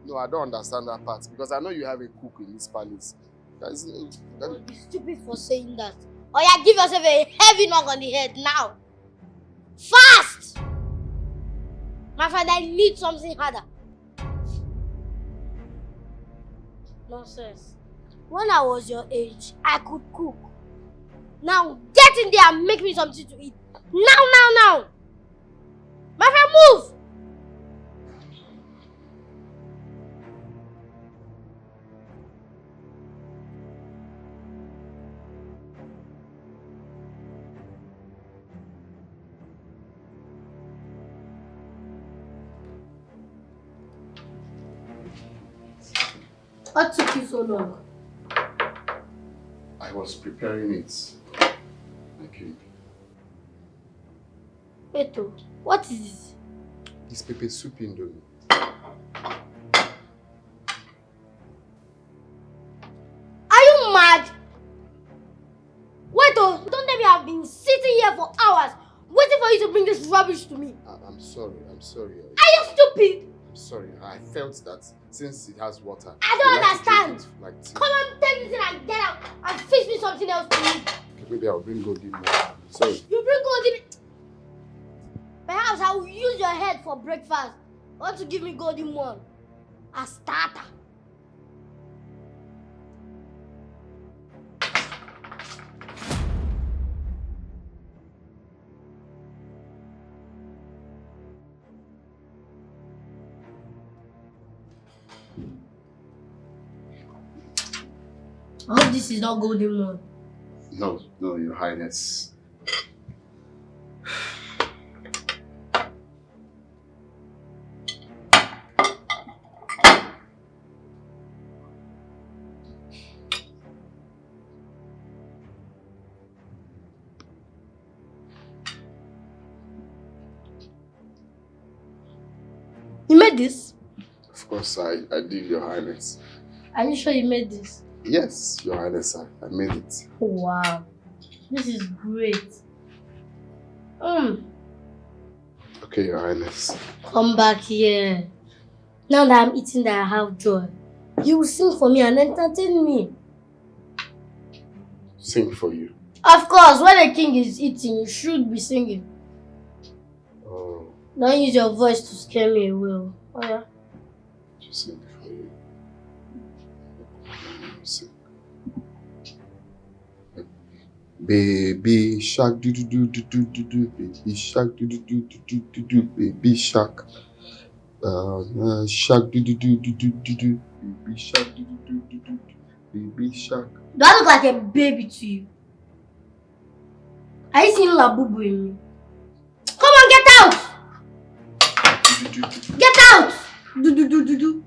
[SPEAKER 3] No, I don't understand that part because I know you have a cook in this palace.
[SPEAKER 8] You'll be stupid for saying that. Or yeah, give yourself a heavy knock on the head now. Fast! My friend, I need something harder. Nonsense. When I was your age, I could cook. Now get in there and make me something to eat. Now! My friend, move! What took you so long?
[SPEAKER 3] I was preparing it. Okay.
[SPEAKER 8] Beto, what is this?
[SPEAKER 3] It's pepper soup indomie.
[SPEAKER 8] Are you mad? Wait, don't tell me I've been sitting here for hours waiting for you to bring this rubbish to me.
[SPEAKER 3] I'm sorry.
[SPEAKER 8] Are you stupid?
[SPEAKER 3] I'm sorry. I felt that since it has water.
[SPEAKER 8] I don't
[SPEAKER 3] you like to drink
[SPEAKER 8] understand.
[SPEAKER 3] it like tea.
[SPEAKER 8] Come on, take this thing and get out and fix me something else to eat.
[SPEAKER 3] Okay, maybe I'll bring golden more. Sorry.
[SPEAKER 8] You bring golden. Perhaps I will use your head for breakfast. Want to give me golden one? A starter. I hope this is not golden one.
[SPEAKER 1] No, Your Highness.
[SPEAKER 8] You made this?
[SPEAKER 1] Of course, I did, Your Highness.
[SPEAKER 8] Are you sure you made this?
[SPEAKER 1] Yes, Your Highness, I made it.
[SPEAKER 8] Oh, wow. This is great.
[SPEAKER 1] Okay, Your Highness.
[SPEAKER 8] Come back here. Now that I'm eating that I have joy, you will sing for me and entertain me.
[SPEAKER 1] Sing for you.
[SPEAKER 8] Of course, when a king is eating, you should be singing.
[SPEAKER 1] Oh.
[SPEAKER 8] Don't use your voice to scare me away. Oh yeah?
[SPEAKER 1] Just sing for you. Sing. Baby shark do do do do do do do. Baby shark do do do do do do do. Baby shark. Shark do do do do do do do. Baby shark do do do do do. Baby shark.
[SPEAKER 8] Do I look like a baby to you? Are you seeing Labubu in me? Come on, get out! Get out! Do.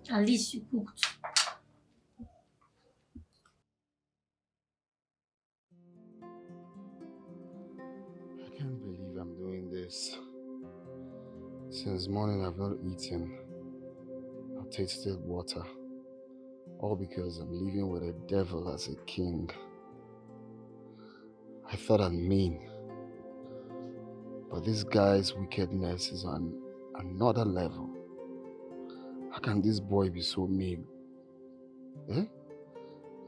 [SPEAKER 8] At least you cooked.
[SPEAKER 1] I can't believe I'm doing this. Since morning I've not eaten. I've tasted water. All because I'm living with a devil as a king. I thought I'm mean. But this guy's wickedness is on another level. How can this boy be so mean?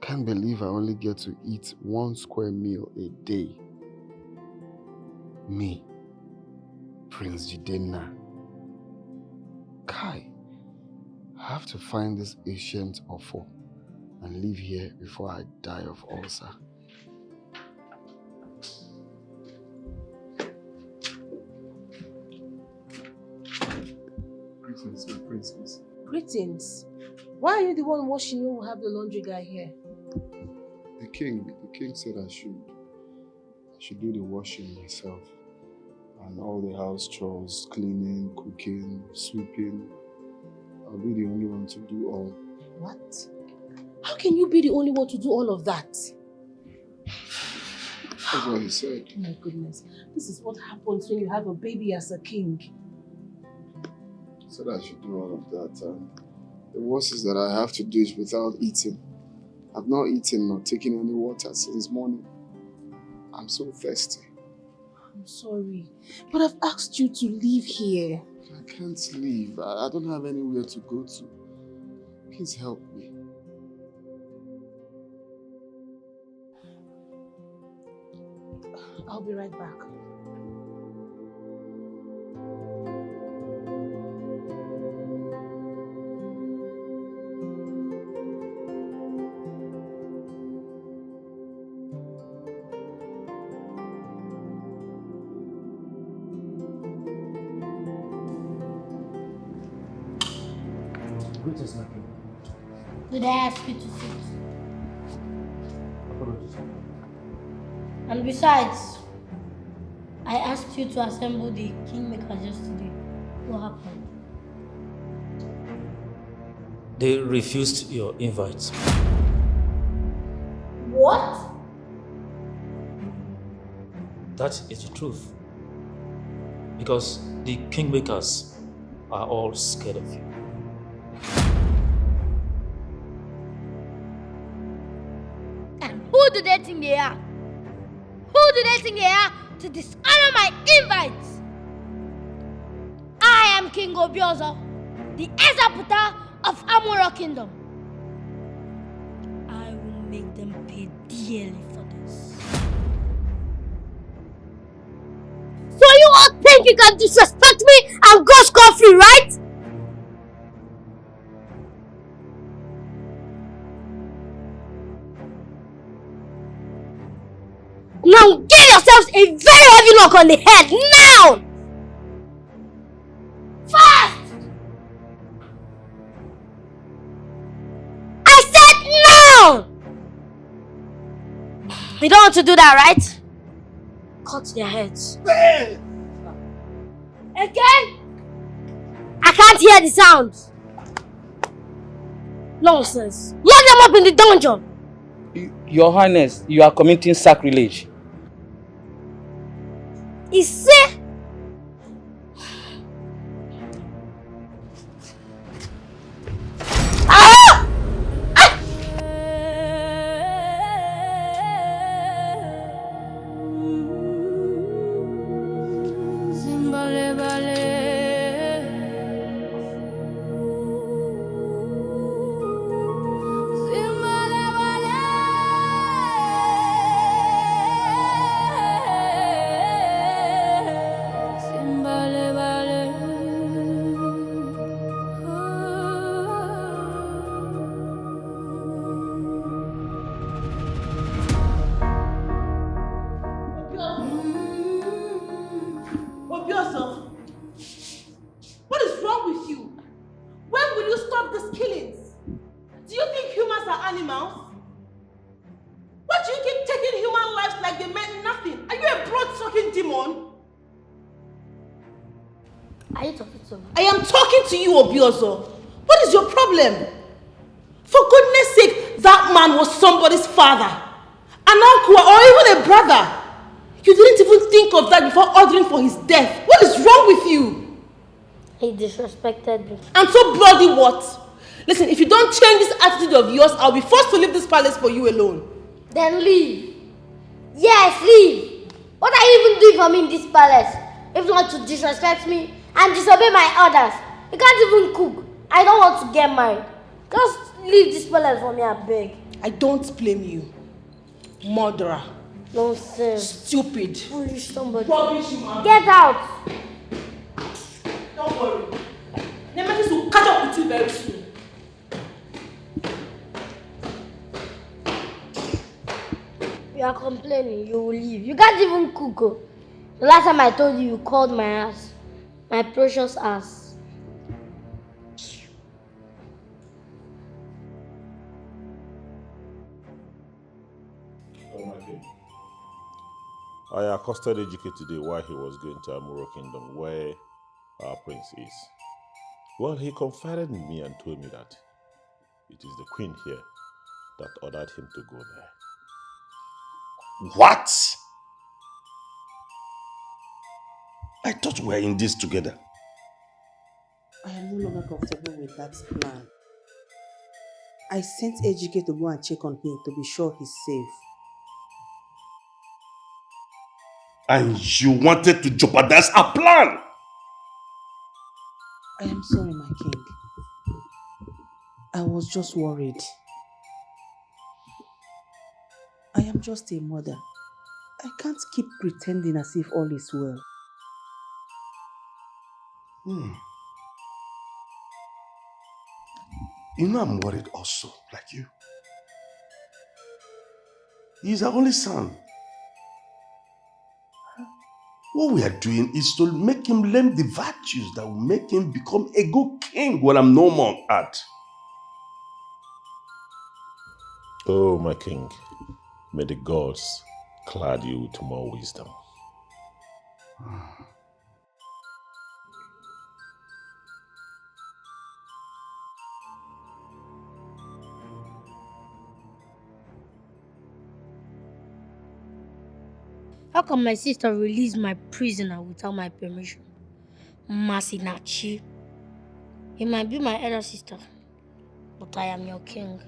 [SPEAKER 1] Can't believe I only get to eat 1 square meal a day. Me, Prince Jena. Kai, I have to find this ancient Ofo and live here before I die of ulcer. Greetings, my princess.
[SPEAKER 10] Greetings. Why are you the one washing when we have the laundry guy here?
[SPEAKER 1] The king said I should do the washing myself. And all the house chores, cleaning, cooking, sweeping. I'll be the only one to do all.
[SPEAKER 10] What? How can you be the only one to do all of that?
[SPEAKER 1] That's what he said.
[SPEAKER 10] Oh my goodness. This is what happens when you have a baby as a king.
[SPEAKER 1] He said I should do all of that. The worst is that I have to do it without eating. I've not eaten or taken any water since morning. I'm so thirsty.
[SPEAKER 10] I'm sorry, but I've asked you to leave here.
[SPEAKER 1] I can't leave. I don't have anywhere to go to. Please help me.
[SPEAKER 10] I'll be right back.
[SPEAKER 9] Greetings, my king.
[SPEAKER 8] Did I ask you to sit?
[SPEAKER 9] Apologies.
[SPEAKER 8] And besides, I asked you to assemble the kingmakers yesterday. What happened?
[SPEAKER 12] They refused your invite.
[SPEAKER 8] What?
[SPEAKER 12] That is the truth. Because the kingmakers are all scared of you.
[SPEAKER 8] And who do they think they are? Who do they think they are to dishonor my invites? I am King Obiozo, the Ezaputa of Amuro Kingdom. I will make them pay dearly for this. So you all think you can disrespect me and go scot-free, right? Now get yourselves a very heavy knock on the head now! Fast! I said now! You don't want to do that, right? Cut their heads. Again? I can't hear the sounds. Nonsense. Lock them up in the dungeon.
[SPEAKER 13] Your Highness, you are committing sacrilege.
[SPEAKER 8] You see? Ah!
[SPEAKER 10] What is wrong with you? When will you stop these killings? Do you think humans are animals? Why do you keep taking human lives like they meant nothing? Are you a blood-sucking demon?
[SPEAKER 8] Are you talking to me?
[SPEAKER 10] I am talking to you, Obiozo. What is your problem? For goodness sake, that man was somebody's father, an uncle, or even a brother. You didn't even think of that before ordering for his death. What is wrong with you?
[SPEAKER 8] He disrespected me.
[SPEAKER 10] And so bloody what? Listen, if you don't change this attitude of yours, I'll be forced to leave this palace for you alone.
[SPEAKER 8] Then leave. Yes, leave. What are you even doing for me in this palace? If not to disrespect me and disobey my orders. You can't even cook. I don't want to get married. Just leave this palace for me, I beg.
[SPEAKER 10] I don't blame you. Murderer.
[SPEAKER 8] Nonsense.
[SPEAKER 10] Stupid.
[SPEAKER 8] Foolish somebody.
[SPEAKER 10] Rubbish, man.
[SPEAKER 8] Get out.
[SPEAKER 10] Don't worry. Nemesis will catch up with you very soon.
[SPEAKER 8] You are complaining. You will leave. You can't even cook. Oh. The last time I told you, you called my ass. My precious ass.
[SPEAKER 6] Oh, my king. I accosted Ejike today while he was going to Amuro Kingdom, where our prince is. Well, he confided in me and told me that it is the queen here that ordered him to go there.
[SPEAKER 2] What? I thought we were in this together.
[SPEAKER 5] I am no longer comfortable with that plan. I sent Ejike to go and check on him to be sure he's safe.
[SPEAKER 2] And you wanted to jeopardize our plan?
[SPEAKER 5] I am sorry, my king. I was just worried. I am just a mother. I can't keep pretending as if all is well.
[SPEAKER 2] You know I'm worried also, like you. He's our only son. What we are doing is to make him learn the virtues that will make him become a good king when I'm no more at.
[SPEAKER 6] Oh, my king, may the gods clad you with more wisdom.
[SPEAKER 8] How can my sister release my prisoner without my permission? Masinachi. He might be my elder sister, but I am your king.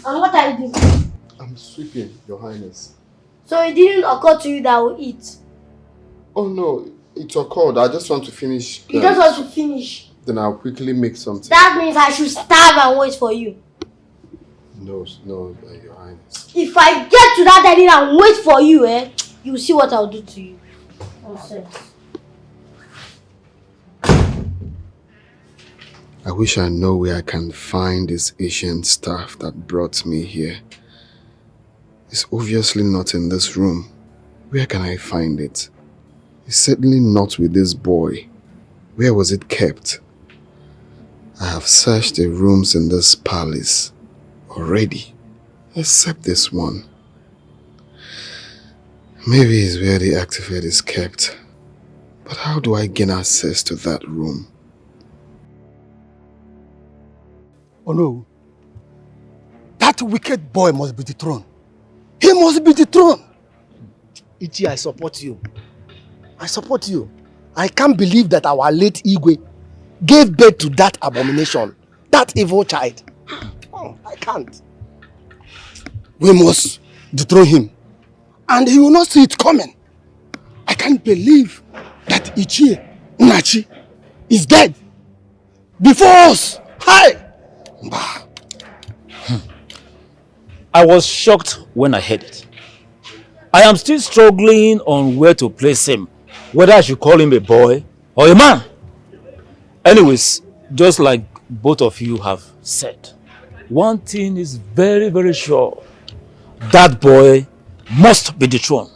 [SPEAKER 8] And what are you doing?
[SPEAKER 3] I'm sweeping, Your Highness.
[SPEAKER 8] So it didn't occur to you that I will eat?
[SPEAKER 3] Oh no,
[SPEAKER 1] It's occurred. I just want to finish.
[SPEAKER 8] You just want to finish.
[SPEAKER 1] Then I'll quickly make something.
[SPEAKER 8] That means I should starve and wait for you.
[SPEAKER 1] No, Your Highness.
[SPEAKER 8] If I get to that ending and wait for you, you'll see what I'll do to you. Nonsense.
[SPEAKER 1] I wish I know where I can find this Asian staff that brought me here. It's obviously not in this room. Where can I find it? It's certainly not with this boy. Where was it kept? I have searched the rooms in this palace already, except this one. Maybe it's where the artifact is kept. But how do I gain access to that room?
[SPEAKER 7] Oh no. That wicked boy must be dethroned. He must be dethroned. Ichi, I support you. I support you. I can't believe that our late Igwe gave birth to that abomination, that evil child. Oh, I can't. We must dethrone him. And he will not see it coming. I can't believe that Ichi Nachi is dead. Before us. Hi!
[SPEAKER 12] I was shocked when I heard it. I am still struggling on where to place him, whether I should call him a boy or a man. Anyways, just like both of you have said, one thing is very, very sure. That boy must be dethroned.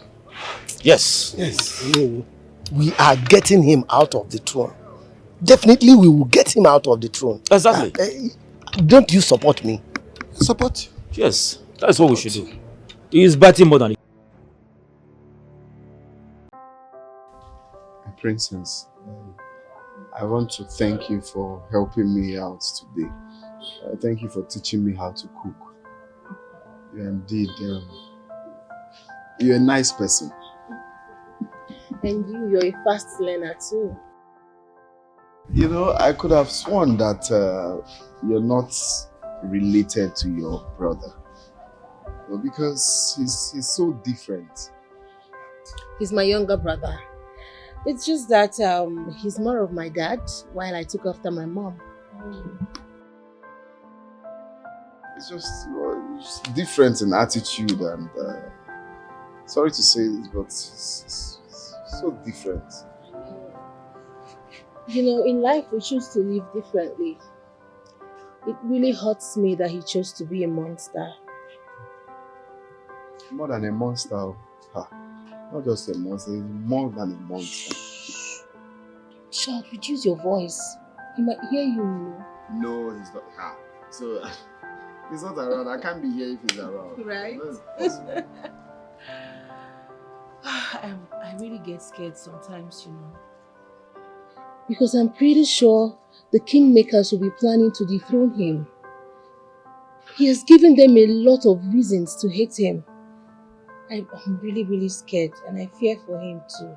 [SPEAKER 12] Yes.
[SPEAKER 7] Yes. No, we are getting him out of the throne. Definitely we will get him out of the throne.
[SPEAKER 12] Exactly.
[SPEAKER 7] Don't you support me?
[SPEAKER 1] Support?
[SPEAKER 12] Yes, that's what we should do. He is batting more than
[SPEAKER 1] Princess, I want to thank you for helping me out today. Thank you for teaching me how to cook. You're indeed, you're a nice person.
[SPEAKER 10] And you're a fast learner too.
[SPEAKER 1] You know, I could have sworn that you're not related to your brother. Well, because he's so different.
[SPEAKER 10] He's my younger brother. It's just that he's more of my dad while I took after my mom.
[SPEAKER 1] It's just different in attitude and sorry to say this, but it's so different.
[SPEAKER 10] You know, in life we choose to live differently. It really hurts me that he chose to be a monster.
[SPEAKER 1] More than a monster. Not just a monster, he's more than a monster.
[SPEAKER 10] Child, reduce your voice. He might hear you.
[SPEAKER 1] No, he's not. So, he's not around. I can't be here if he's around.
[SPEAKER 10] Right? I really get scared sometimes, you know. Because I'm pretty sure the kingmakers will be planning to dethrone him. He has given them a lot of reasons to hate him. I'm really, really scared and I fear for him too.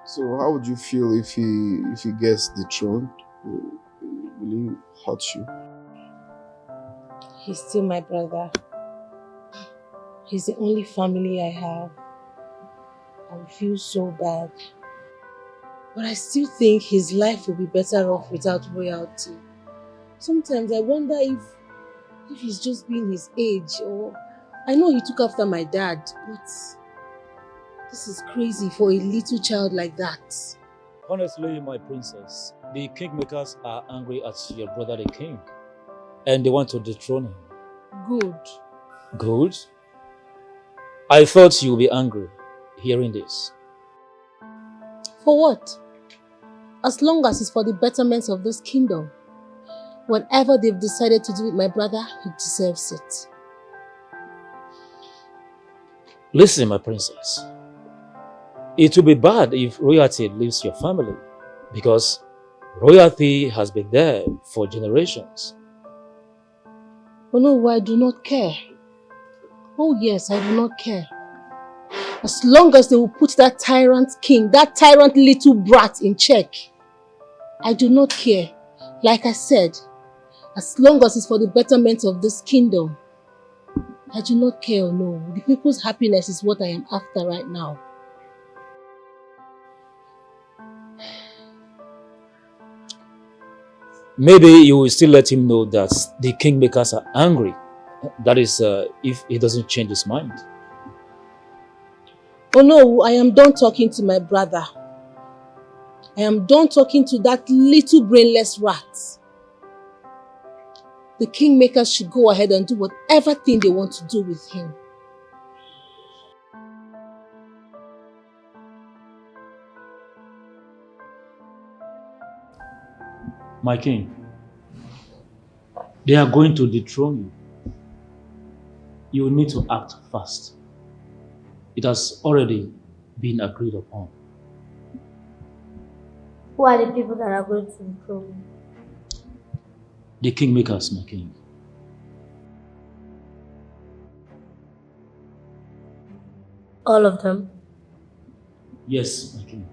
[SPEAKER 1] So how would you feel if he gets dethroned? Will he hurt you?
[SPEAKER 10] He's still my brother. He's the only family I have. I would feel so bad. But I still think his life will be better off without royalty. Sometimes I wonder if he's just being his age, or I know he took after my dad, but this is crazy for a little child like that.
[SPEAKER 12] Honestly, my princess, the kingmakers are angry at your brother the king, and they want to dethrone him.
[SPEAKER 10] Good.
[SPEAKER 12] Good? I thought you would be angry hearing this.
[SPEAKER 10] For what? As long as it's for the betterment of this kingdom. Whatever they've decided to do with my brother, he deserves it.
[SPEAKER 12] Listen, my princess. It will be bad if royalty leaves your family, because royalty has been there for generations.
[SPEAKER 10] Oh no, I do not care. Oh yes, I do not care. As long as they will put that tyrant king, that tyrant little brat in check, I do not care. Like I said, as long as it's for the betterment of this kingdom, I do not care or no. The people's happiness is what I am after right now.
[SPEAKER 12] maybe you will still let him know that the kingmakers are angry. That is, if he doesn't change his mind.
[SPEAKER 10] Oh no, I am done talking to my brother. I am done talking to that little brainless rat. The kingmakers should go ahead and do whatever thing they want to do with him.
[SPEAKER 12] My king, they are going to dethrone you. You need to act fast. It has already been agreed upon.
[SPEAKER 8] Who are the people that are going to dethrone me?
[SPEAKER 12] The kingmakers, my king.
[SPEAKER 8] All of them?
[SPEAKER 12] Yes, my king.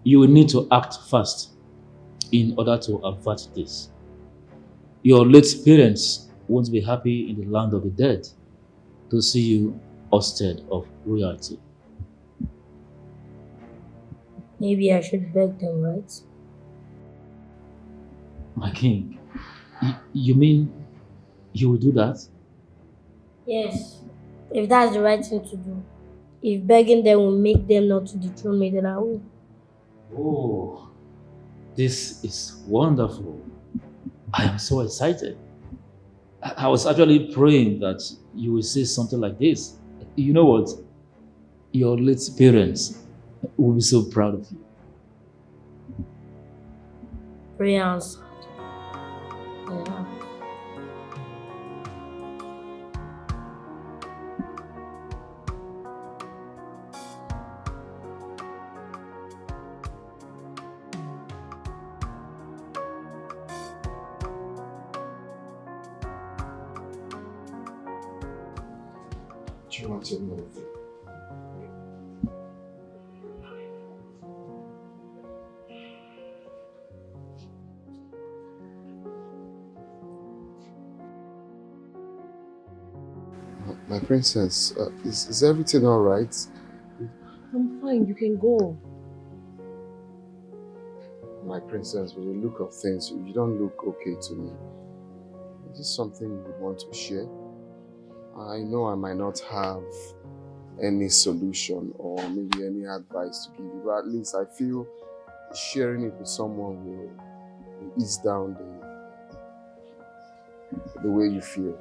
[SPEAKER 12] You will need to act fast in order to avert this. Your late parents won't be happy in the land of the dead to see you ousted of royalty.
[SPEAKER 8] Maybe I should beg them, right?
[SPEAKER 12] My king, you mean you will do that?
[SPEAKER 8] Yes, if that's the right thing to do. If begging them will make them not to dethrone me, then I will.
[SPEAKER 12] Oh, this is wonderful. I am so excited. I was actually praying that you will say something like this. You know what? Your late parents will be so proud of you.
[SPEAKER 8] Prayer answered. Yeah.
[SPEAKER 1] Do you want to know? My princess, is everything all right?
[SPEAKER 10] I'm fine, you can go.
[SPEAKER 1] My princess, with the look of things, you don't look okay to me. Is this something you would want to share? I know I might not have any solution or maybe any advice to give you, but at least I feel sharing it with someone will ease down the way you feel.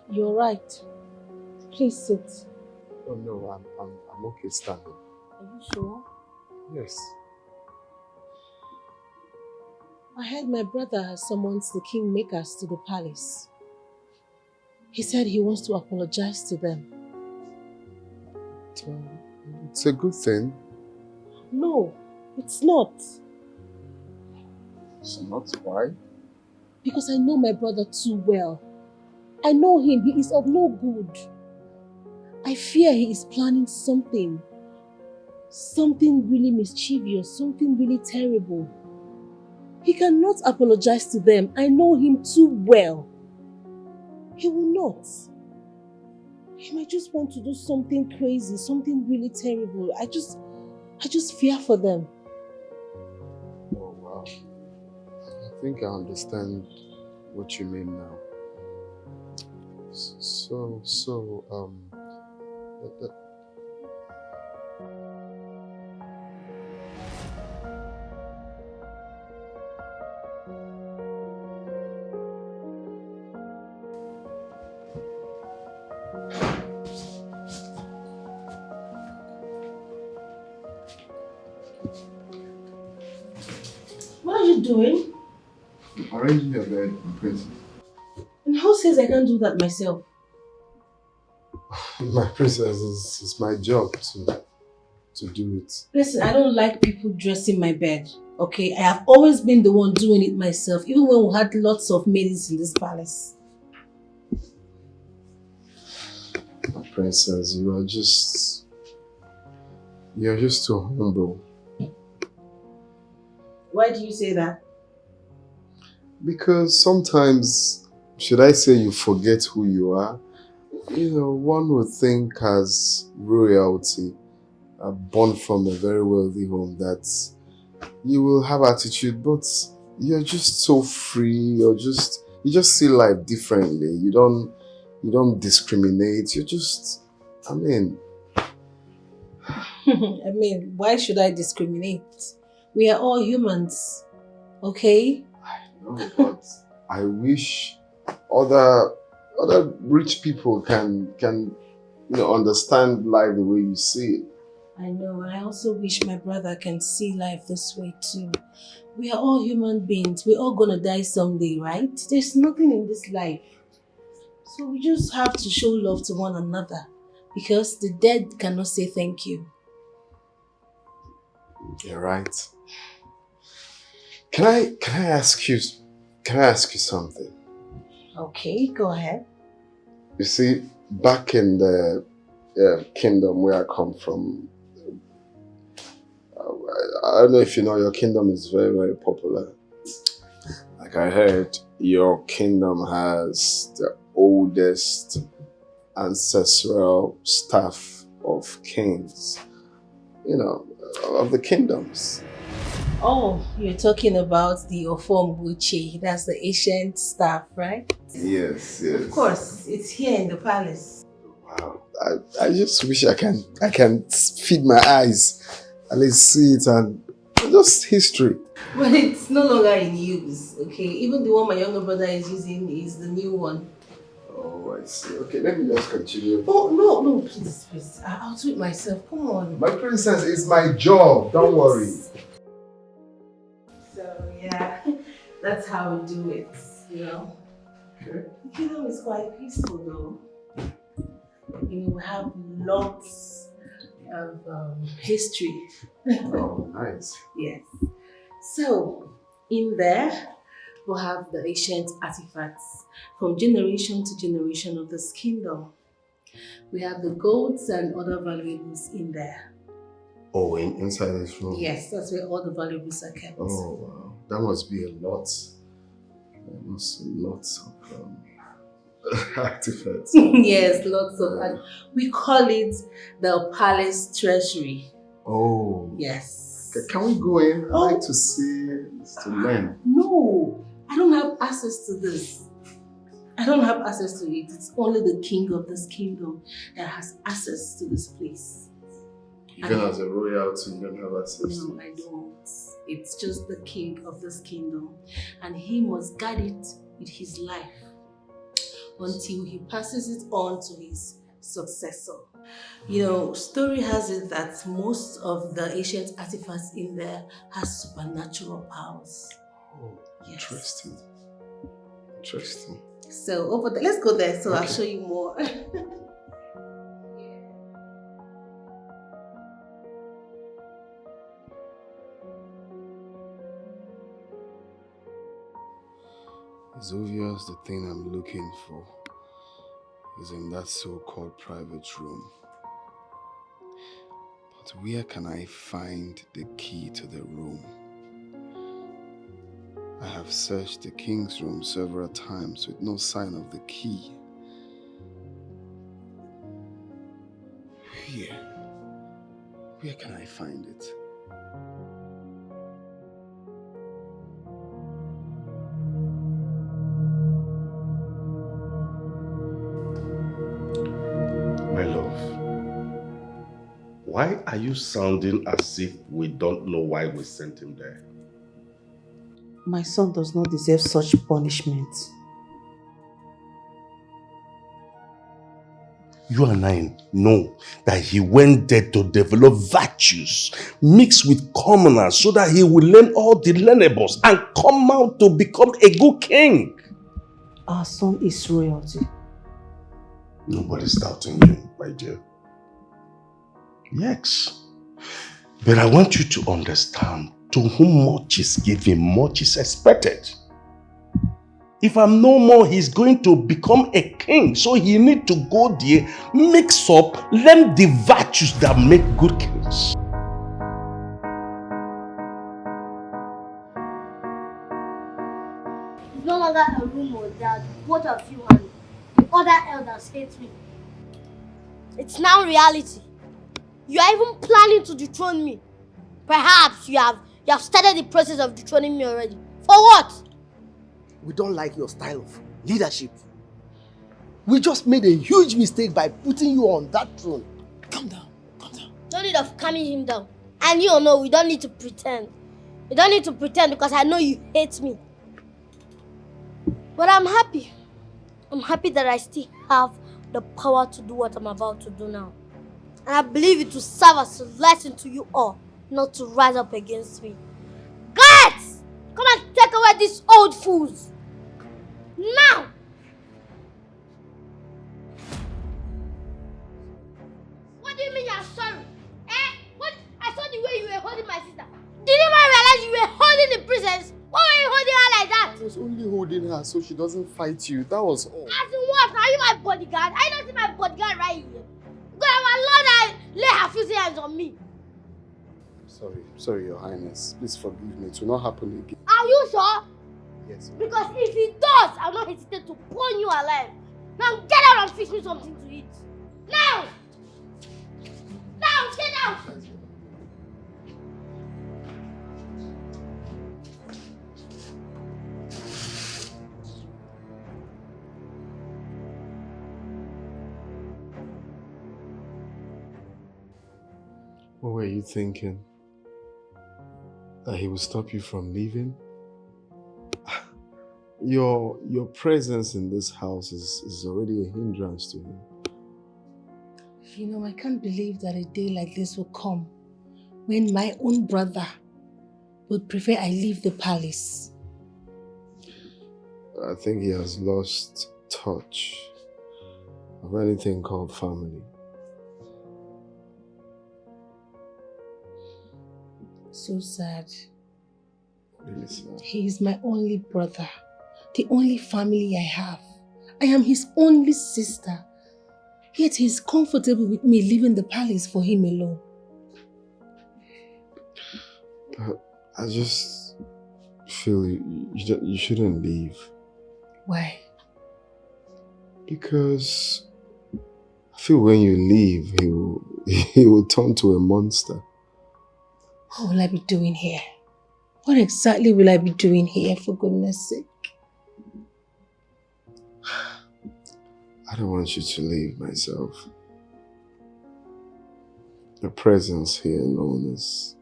[SPEAKER 10] You're right. Please sit.
[SPEAKER 1] Oh no, I'm okay standing.
[SPEAKER 10] Are you sure?
[SPEAKER 1] Yes.
[SPEAKER 10] I heard my brother has summoned the kingmakers to the palace. He said he wants to apologize to them.
[SPEAKER 1] It's a good thing.
[SPEAKER 10] No, it's not.
[SPEAKER 1] It's not? Why?
[SPEAKER 10] Because I know my brother too well. I know him. He is of no good. I fear he is planning something. Something really mischievous. Something really terrible. He cannot apologize to them. I know him too well. He will not. He might just want to do something crazy. Something really terrible. I just fear for them.
[SPEAKER 1] Oh wow. I think I understand what you mean now.
[SPEAKER 10] What are you doing?
[SPEAKER 1] Arranging your bed, princess.
[SPEAKER 10] And who says I can't do that myself?
[SPEAKER 1] My princess, it's my job to do it.
[SPEAKER 10] Listen, I don't like people dressing my bed, okay? I have always been the one doing it myself, even when we had lots of maids in this palace.
[SPEAKER 1] My princess, you're just too humble.
[SPEAKER 10] Why do you say that?
[SPEAKER 1] Because sometimes, should I say you forget who you are? You know, one would think as royalty, born from a very wealthy home, that you will have attitude, but you're just so free. You just see life differently. You don't discriminate. I mean,
[SPEAKER 10] I mean, why should I discriminate? We are all humans, okay?
[SPEAKER 1] no, but I wish other rich people can understand life the way you see it.
[SPEAKER 10] I know, I also wish my brother can see life this way too. We are all human beings. We're all gonna die someday, right? There's nothing in this life. So we just have to show love to one another because the dead cannot say thank you.
[SPEAKER 1] You're right. Can I ask you something?
[SPEAKER 10] Okay, go ahead.
[SPEAKER 1] You see, back in the kingdom where I come from, I don't know if you know, your kingdom is very, very popular. Like I heard, your kingdom has the oldest ancestral staff of kings, of the kingdoms.
[SPEAKER 10] Oh, you're talking about the Ofombuchi. That's the ancient staff, right?
[SPEAKER 1] Yes.
[SPEAKER 10] Of course, it's here in the palace.
[SPEAKER 1] Wow. I just wish I can feed my eyes, at least see it, and just history.
[SPEAKER 10] But it's no longer in use, okay? Even the one my younger brother is using is the new one.
[SPEAKER 1] Oh, I see. Okay, let me just continue.
[SPEAKER 10] Oh, no, please. I'll do it myself. Come on.
[SPEAKER 1] My princess, it's my job. Don't worry.
[SPEAKER 10] So, yeah, that's how we do it, Okay. The kingdom is quite peaceful, though. We have lots of history.
[SPEAKER 1] Oh, nice.
[SPEAKER 10] Yes. So, in there, we'll have the ancient artifacts from generation to generation of this kingdom. We have the golds and other valuables in there.
[SPEAKER 1] Oh, inside this room?
[SPEAKER 10] Yes, that's where all the valuables are kept.
[SPEAKER 1] Oh, wow. That must be a lot. Lots of artifacts.
[SPEAKER 10] Yes, lots of. We call it the palace treasury.
[SPEAKER 1] Oh.
[SPEAKER 10] Yes.
[SPEAKER 1] Can we go in? I'd like to see, to learn.
[SPEAKER 10] No, I don't have access to this. I don't have access to it. It's only the king of this kingdom that has access to this place.
[SPEAKER 1] Even as a royalty, you don't have access?
[SPEAKER 10] No, I don't. It's just the king of this kingdom. And he must guard it with his life until he passes it on to his successor. Story has it that most of the ancient artifacts in there has supernatural powers.
[SPEAKER 1] Oh,
[SPEAKER 10] yes.
[SPEAKER 1] Interesting.
[SPEAKER 10] So over there, let's go there so
[SPEAKER 1] okay.
[SPEAKER 10] I'll show you more.
[SPEAKER 1] It's obvious the thing I'm looking for is in that so-called private room. But where can I find the key to the room? I have searched the king's room several times with no sign of the key. Where can I find it?
[SPEAKER 2] My love, why are you sounding as if we don't know why we sent him there?
[SPEAKER 5] My son does not deserve such punishment.
[SPEAKER 2] You and I know that he went there to develop virtues mixed with commoners so that he will learn all the learnables and come out to become a good king.
[SPEAKER 5] Our son is royalty.
[SPEAKER 2] Nobody's doubting you, my dear. Yes. But I want you to understand, to whom much is given, much is expected. If I'm no more, he's going to become a king. So he needs to go there, mix up, learn the virtues that make good kings.
[SPEAKER 8] both of you and the other elders hate me. It's now reality. You are even planning to dethrone me. Perhaps you have started the process of dethroning me already. For what?
[SPEAKER 7] We don't like your style of leadership. We just made a huge mistake by putting you on that throne. Calm down, calm down.
[SPEAKER 8] No need of calming him down. And you know, we don't need to pretend. You don't need to pretend because I know you hate me. But I'm happy. I'm happy that I still have the power to do what I'm about to do now. And I believe it will serve as a lesson to you all, not to rise up against me. Guards! Come and take away these old fools! Now! What do you mean you're sorry? What? I saw the way you were holding my sister. Did you not realize you were holding the princess? Why were you holding her like that?
[SPEAKER 3] I was only holding her so she doesn't fight you. That was all.
[SPEAKER 8] As in what? Are you my bodyguard? I don't see my bodyguard right here. God, I'm allowed her lay her filthy hands on me.
[SPEAKER 3] Sorry, Your Highness. Please forgive me. It will not happen again.
[SPEAKER 8] Are you sure?
[SPEAKER 3] Yes.
[SPEAKER 8] Because if it does, I'll not hesitate to burn you alive. Now get out and fix me something to eat. Now! Now, get out!
[SPEAKER 3] What were you thinking? That he will stop you from leaving? Your presence in this house is already a hindrance to him.
[SPEAKER 10] You know, I can't believe that a day like this will come when my own brother would prefer I leave the palace.
[SPEAKER 3] I think he has lost touch of anything called family.
[SPEAKER 10] So sad.
[SPEAKER 3] Really sad.
[SPEAKER 10] He is my only brother, the only family I have. I am his only sister. Yet he is comfortable with me leaving the palace for him alone.
[SPEAKER 3] But I just feel you shouldn't leave.
[SPEAKER 10] Why?
[SPEAKER 3] Because I feel when you leave, he will turn to a monster.
[SPEAKER 10] What will I be doing here? What exactly will I be doing here, for goodness sake?
[SPEAKER 3] I don't want you to leave myself. Your presence here alone is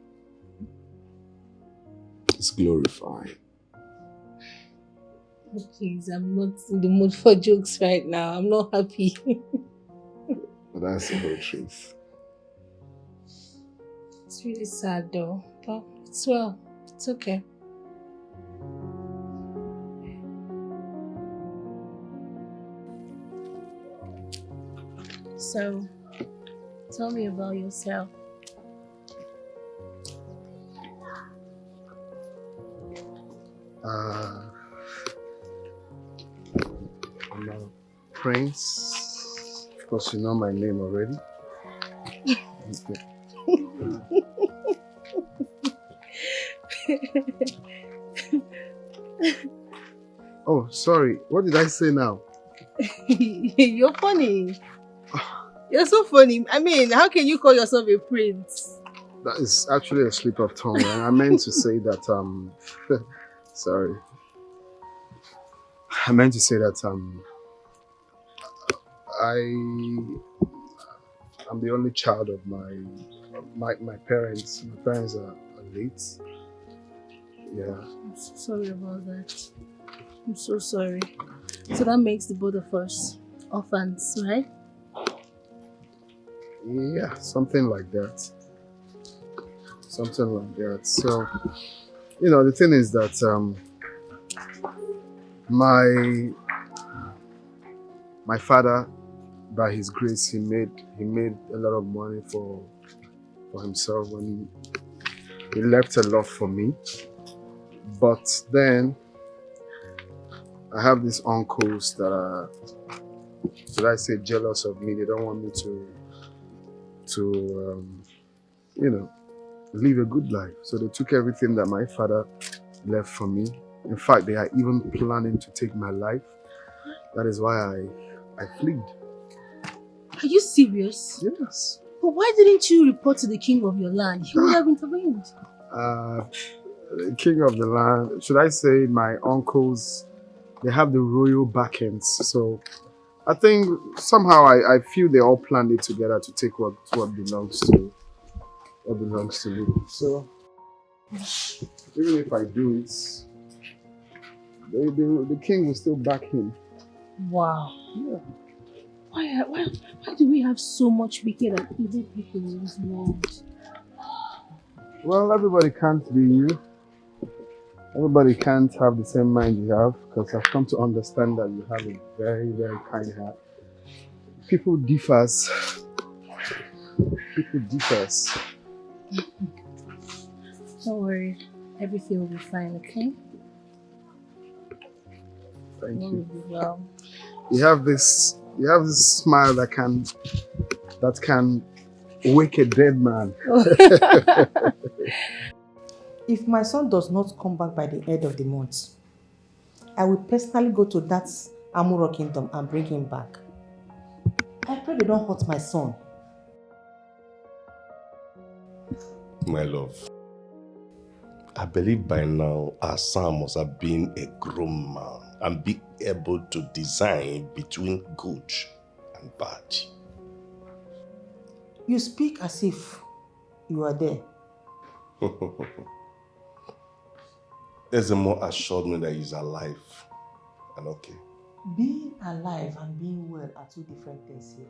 [SPEAKER 3] glorified.
[SPEAKER 10] Oh, please, I'm not in the mood for jokes right now. I'm not happy.
[SPEAKER 3] But that's the whole truth.
[SPEAKER 10] It's really sad though, but it's well. It's okay. So, tell me about yourself.
[SPEAKER 3] I'm a prince. Of course, you know my name already. Oh, sorry. What did I say now?
[SPEAKER 10] You're funny. You're so funny. I mean, how can you call yourself a prince?
[SPEAKER 3] That is actually a slip of tongue. And I meant to say that, sorry. I meant to say that, I'm the only child of my parents. My parents are late. Yeah.
[SPEAKER 10] I'm so sorry about that. I'm so sorry. So that makes the both of us orphans, right?
[SPEAKER 3] Yeah, something like that. Something like that. So, you know, the thing is that my father, by his grace, he made a lot of money for himself when he left a lot for me. But then I have these uncles that are, should I say, jealous of me. They don't want me to you know, live a good life. So they took everything that my father left for me. In fact, they are even planning to take my life.
[SPEAKER 1] That is why I fled.
[SPEAKER 10] Are you serious?
[SPEAKER 1] Yes.
[SPEAKER 10] But why didn't you report to the king of your land? He would have intervened.
[SPEAKER 1] The king of the land, should I say my uncles, they have the royal backends. So I think somehow I feel they all planned it together to take what belongs to me. So even if I do it, the king will still back him.
[SPEAKER 10] Wow.
[SPEAKER 1] Yeah.
[SPEAKER 10] Why do we have so much wicked and evil people in this world?
[SPEAKER 1] Well, everybody can't be you. Everybody can't have the same mind you have, because I've come to understand that you have a very, very kind heart. People differs.
[SPEAKER 10] Don't worry, everything will be fine, okay?
[SPEAKER 1] Thank
[SPEAKER 10] All
[SPEAKER 1] you.
[SPEAKER 10] will be well.
[SPEAKER 1] You have this smile that can wake a dead man.
[SPEAKER 5] If my son does not come back by the end of the month, I will personally go to that Amuro kingdom and bring him back. I pray they don't hurt my son.
[SPEAKER 2] My love, I believe by now our son must have been a grown man and be able to discern between good and bad.
[SPEAKER 5] You speak as if you are there.
[SPEAKER 2] There's a more assured me that he's alive and okay.
[SPEAKER 5] Being alive and being well are two different things here.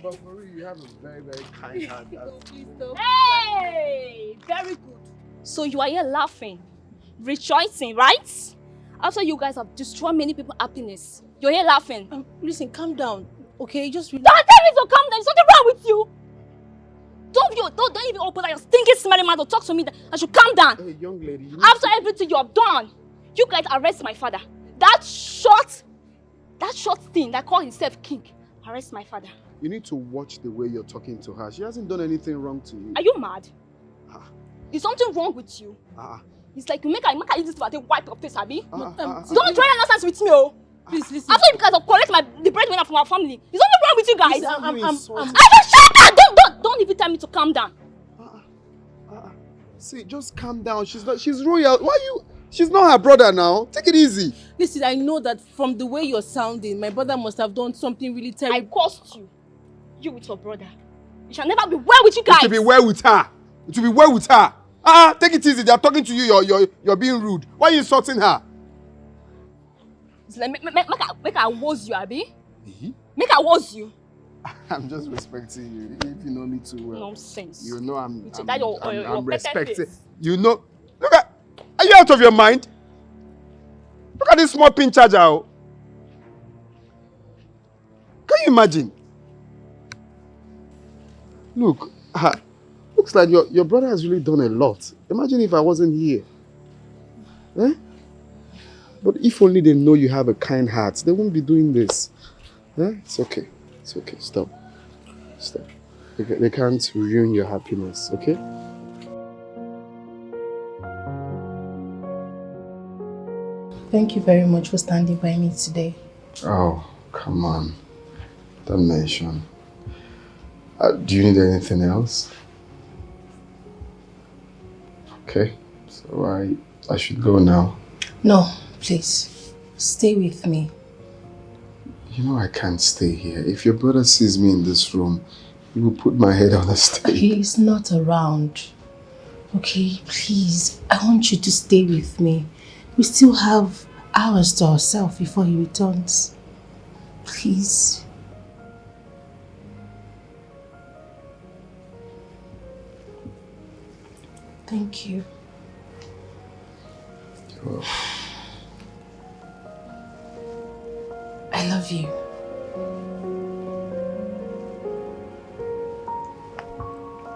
[SPEAKER 1] But for real, you have a very, very kind heart.
[SPEAKER 14] Hey! Very good. So you are here laughing, rejoicing, right? After you guys have destroyed many people's happiness, you're here laughing.
[SPEAKER 10] Listen, calm down, okay? Just
[SPEAKER 14] relax. Don't tell me to calm down. There's something wrong with you. Don't even open your stinking smelly mouth to talk to me. I should calm down.
[SPEAKER 1] Hey, young lady.
[SPEAKER 14] After everything you have done, you guys arrest my father. That short thing that called himself king. Arrest my father.
[SPEAKER 1] You need to watch the way you're talking to her. She hasn't done anything wrong to you.
[SPEAKER 14] Are you mad? Is something wrong with you? It's like you make her use this for a wipe your face, Abby. Don't try that nonsense with me, oh.
[SPEAKER 10] Please listen.
[SPEAKER 14] After you guys have collected the breadwinner from our family, is something wrong with you guys?
[SPEAKER 10] Listen,
[SPEAKER 14] I just shut up! Don't even tell me to calm down.
[SPEAKER 1] See, just calm down. She's royal. Why you? She's not her brother now. Take it easy.
[SPEAKER 10] Listen, I know that from the way you're sounding, my brother must have done something really terrible.
[SPEAKER 14] I cursed you. You with your brother. It shall never be well with you guys.
[SPEAKER 1] It will be well with her. It will be well with her. Take it easy. They're talking to you. You're being rude. Why are you insulting her?
[SPEAKER 14] It's like, make her woes you, Abby. Make her woes you.
[SPEAKER 1] I'm just respecting you. If you know me too well.
[SPEAKER 14] Nonsense.
[SPEAKER 1] You know I'm
[SPEAKER 14] respecting.
[SPEAKER 1] You know. Look at. Are you out of your mind? Look at this small pin charger. Can you imagine? Look, looks like your brother has really done a lot. Imagine if I wasn't here. Eh? But if only they know you have a kind heart, they won't be doing this. Eh? It's okay. It's okay. Stop. They can't ruin your happiness, okay?
[SPEAKER 5] Thank you very much for standing by me today.
[SPEAKER 1] Oh, come on. Don't mention. Do you need anything else? Okay, so I should go now.
[SPEAKER 5] No, please. Stay with me.
[SPEAKER 1] You know I can't stay here. If your brother sees me in this room, he will put my head on the stage.
[SPEAKER 5] He is not around. Okay, please. I want you to stay with me. We still have hours to ourselves before he returns. Please. Thank you.
[SPEAKER 1] You're welcome.
[SPEAKER 5] I love you.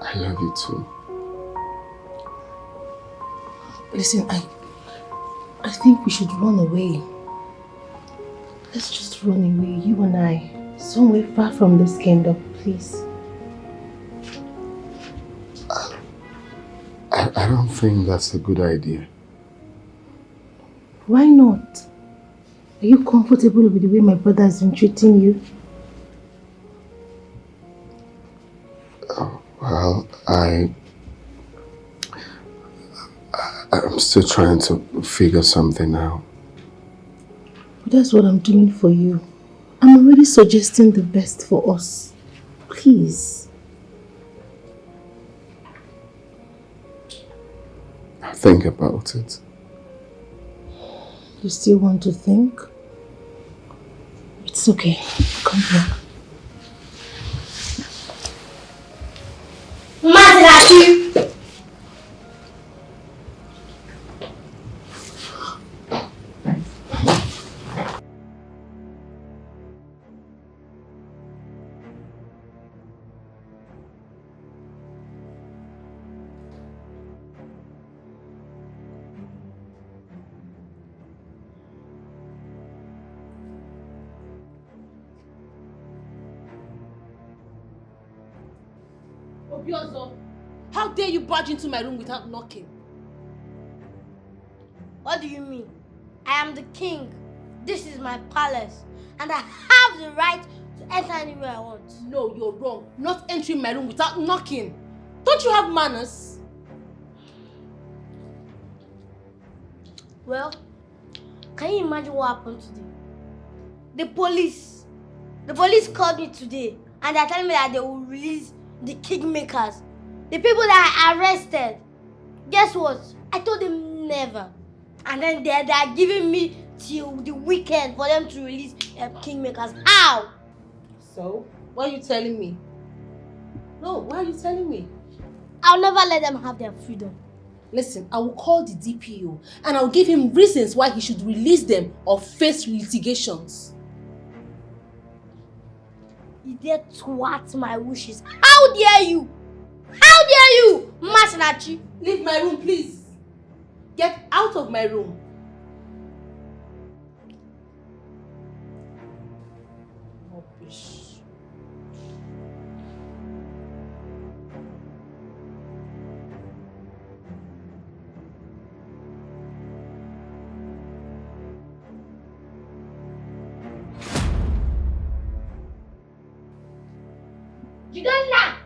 [SPEAKER 1] I love you too.
[SPEAKER 5] Listen, I think we should run away. Let's just run away, you and I. Somewhere far from this kingdom, please. please.
[SPEAKER 1] I don't think that's a good idea.
[SPEAKER 5] Why not? Are you comfortable with the way my brother has been treating you?
[SPEAKER 1] Well, I'm still trying to figure something out.
[SPEAKER 5] But that's what I'm doing for you. I'm already suggesting the best for us. Please.
[SPEAKER 1] Think about it.
[SPEAKER 5] You still want to think? It's okay. Come here.
[SPEAKER 8] Maserati!
[SPEAKER 10] Ozor, how dare you barge into my room without knocking?
[SPEAKER 8] What do you mean? I am the king. This is my palace. And I have the right to enter anywhere I want.
[SPEAKER 10] No, you're wrong. Not entering my room without knocking. Don't you have manners?
[SPEAKER 8] Well, can you imagine what happened today? The police called me today and they're telling me that they will release the kingmakers. The people that I arrested. Guess what? I told them never. And then they are giving me till the weekend for them to release kingmakers. How?
[SPEAKER 10] So, what are you telling me? No, what are you telling me?
[SPEAKER 8] I'll never let them have their freedom.
[SPEAKER 10] Listen, I will call the DPO and I'll give him reasons why he should release them or face litigations.
[SPEAKER 8] You dare thwart my wishes. How dare you? How dare you, Masinachi?
[SPEAKER 10] Leave my room, please. Get out of my room. Rubbish.
[SPEAKER 8] Jena!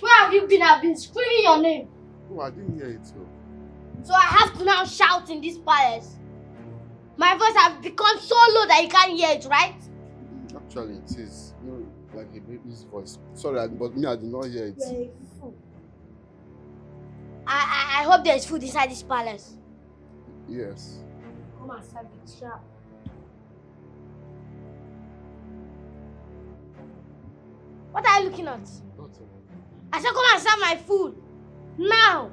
[SPEAKER 8] Where have you been? I've been screaming your name.
[SPEAKER 3] Oh, I didn't hear it.
[SPEAKER 8] So I have to now shout in this palace. My voice has become so low that you can't hear it, right?
[SPEAKER 3] Actually, it is. No, like a baby's voice. Sorry, but me, I did not hear it.
[SPEAKER 8] You're a fool. I hope there is food inside this palace.
[SPEAKER 3] Yes.
[SPEAKER 8] Come and serve it, sharp. What are you looking at?
[SPEAKER 3] Nothing.
[SPEAKER 8] I said come and serve my food. Now.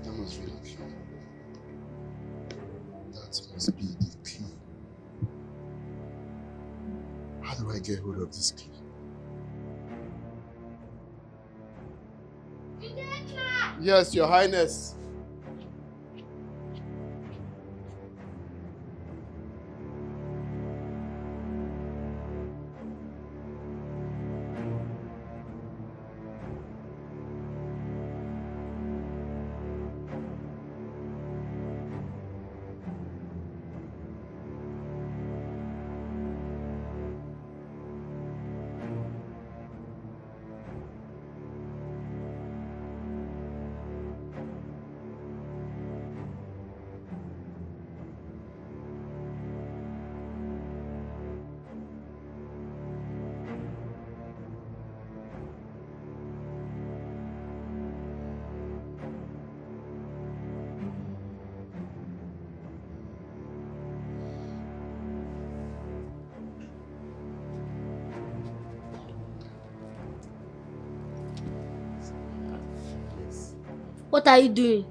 [SPEAKER 3] That must be the key. That must be the key. How do I get hold of this key? Yes, Your Highness.
[SPEAKER 8] What are you doing?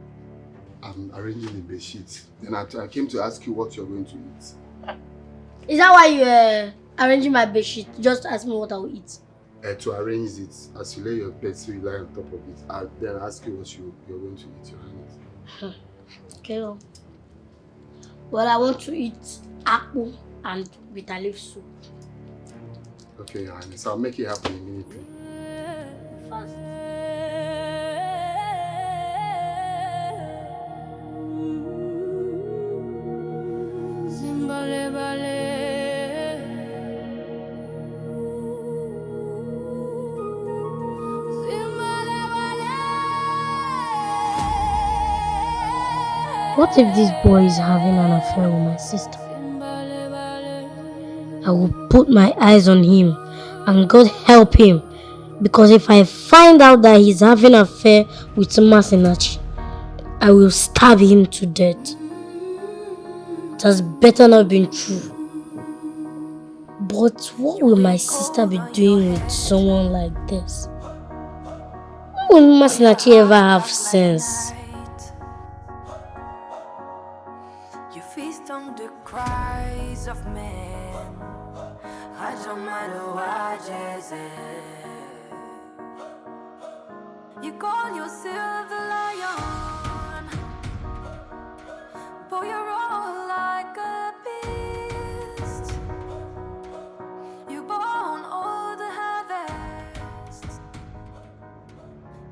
[SPEAKER 3] I'm arranging the bed sheet. Then I came to ask you what you're going to eat.
[SPEAKER 8] Is that why you arranging my bed sheet? Just ask me what I will eat.
[SPEAKER 3] To arrange it, as you lay your bed so you lie on top of it, I'll then ask you what you're going to eat, Your Highness.
[SPEAKER 8] Okay. Well, I want to eat apple and bitter leaf soup.
[SPEAKER 1] Okay, Your Highness, I'll make it happen immediately.
[SPEAKER 8] Fast. What if this boy is having an affair with my sister? I will put my eyes on him and God help him, because if I find out that he's having an affair with Masinachi, I will stab him to death. It has better not been true. But what will my sister be doing with someone like this? Will Masinachi ever have sense?
[SPEAKER 11] You feast on the cries of men. I don't matter what you say. You call yourself the lion, but you're all like a beast. You born all the harvest.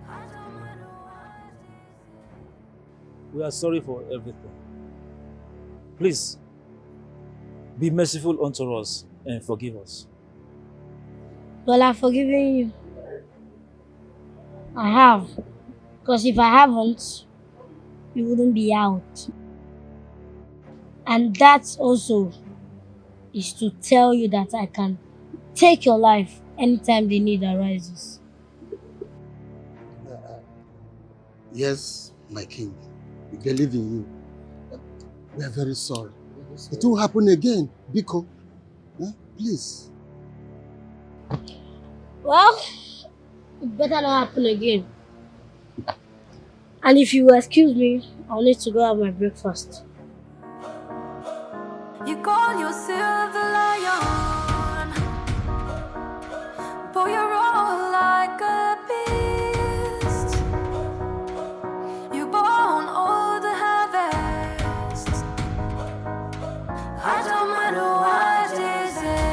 [SPEAKER 11] I don't matter what you say.
[SPEAKER 12] We are sorry for everything. Please, be merciful unto us and forgive us.
[SPEAKER 8] Well, I've forgiven you. I have. Because if I haven't, you wouldn't be out. And that also is to tell you that I can take your life anytime the need arises.
[SPEAKER 7] Yes, my king. We believe in you. We are very sorry. It won't happen again, Biko. Please.
[SPEAKER 8] Well, it better not happen again. And if you will excuse me, I'll need to go have my breakfast.
[SPEAKER 11] You call yourself the lion, but you're all like a beast. You born all the harvest. I don't matter what you say.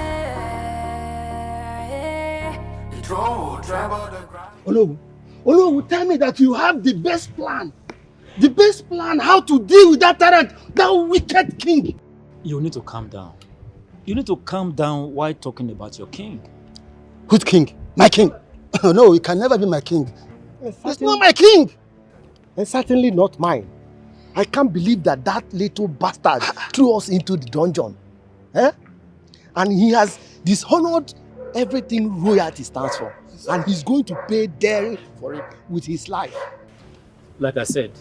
[SPEAKER 11] You throw travel the ground.
[SPEAKER 7] Olowu, tell me that you have the best plan. The best plan how to deal with that tyrant, that wicked king.
[SPEAKER 12] You need to calm down. You need to calm down while talking about your king.
[SPEAKER 7] Whose king? My king. No, he can never be my king. It's not my king. And certainly not mine. I can't believe that little bastard threw us into the dungeon. And he has dishonored everything royalty stands for. And he's going to pay dearly for it with his life.
[SPEAKER 12] Like I said,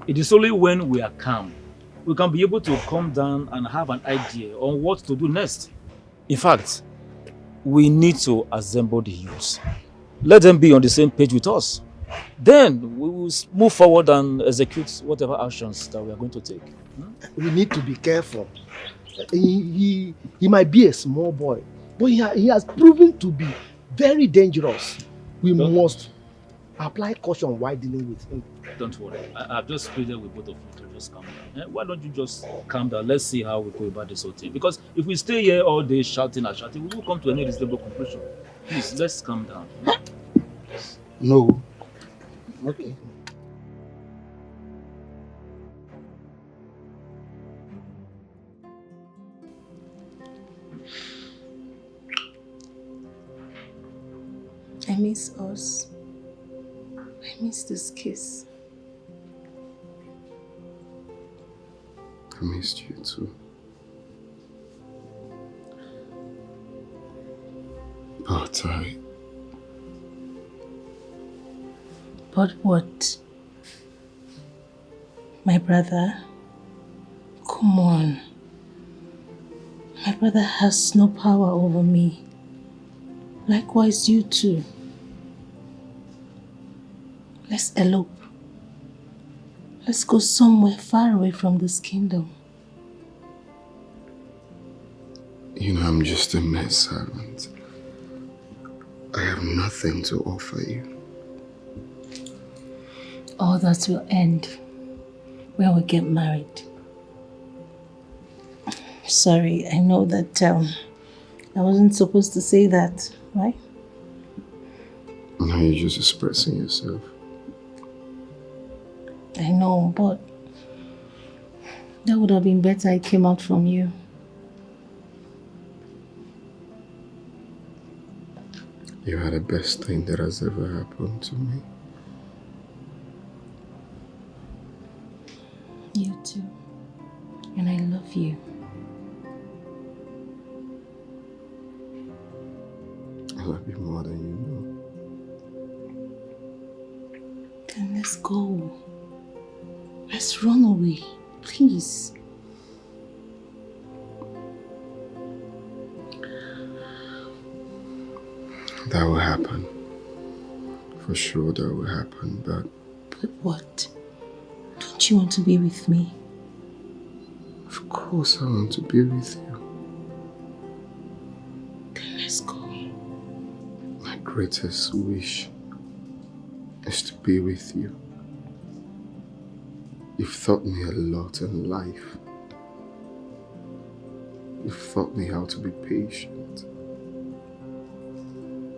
[SPEAKER 12] it is only when we are calm we can be able to calm down and have an idea on what to do next. In fact, we need to assemble the youths. Let them be on the same page with us. Then we will move forward and execute whatever actions that we are going to take.
[SPEAKER 7] We need to be careful. He might be a small boy, but he has proven to be very dangerous. We must apply caution while dealing with him.
[SPEAKER 12] Don't worry. I've just pleaded with both of you to just calm down. Why don't you just calm down? Let's see how we go about this whole thing. Because if we stay here all day shouting and shouting, we will come to any reasonable conclusion. Please, let's calm down.
[SPEAKER 7] No. Okay.
[SPEAKER 5] I miss us. I miss this kiss.
[SPEAKER 1] I missed you too. But
[SPEAKER 5] But what? My brother? Come on. My brother has no power over me. Likewise, you too. Let's elope. Let's go somewhere far away from this kingdom.
[SPEAKER 1] you know, I'm just a maid servant. I have nothing to offer you.
[SPEAKER 5] All that will end when we get married. Sorry, I know that I wasn't supposed to say that, right?
[SPEAKER 1] No, you're just expressing yourself.
[SPEAKER 5] I know, but that would have been better it came out from you.
[SPEAKER 1] You are the best thing that has ever happened to me.
[SPEAKER 5] You too. And I love you.
[SPEAKER 1] I love you more than you know.
[SPEAKER 5] Then let's go. Let's run away, please.
[SPEAKER 1] That will happen. For sure that will happen, but...
[SPEAKER 5] But what? Don't you want to be with me?
[SPEAKER 1] Of course I want to be with you.
[SPEAKER 5] Then let's go.
[SPEAKER 1] My greatest wish is to be with you. You've taught me a lot in life. You've taught me how to be patient.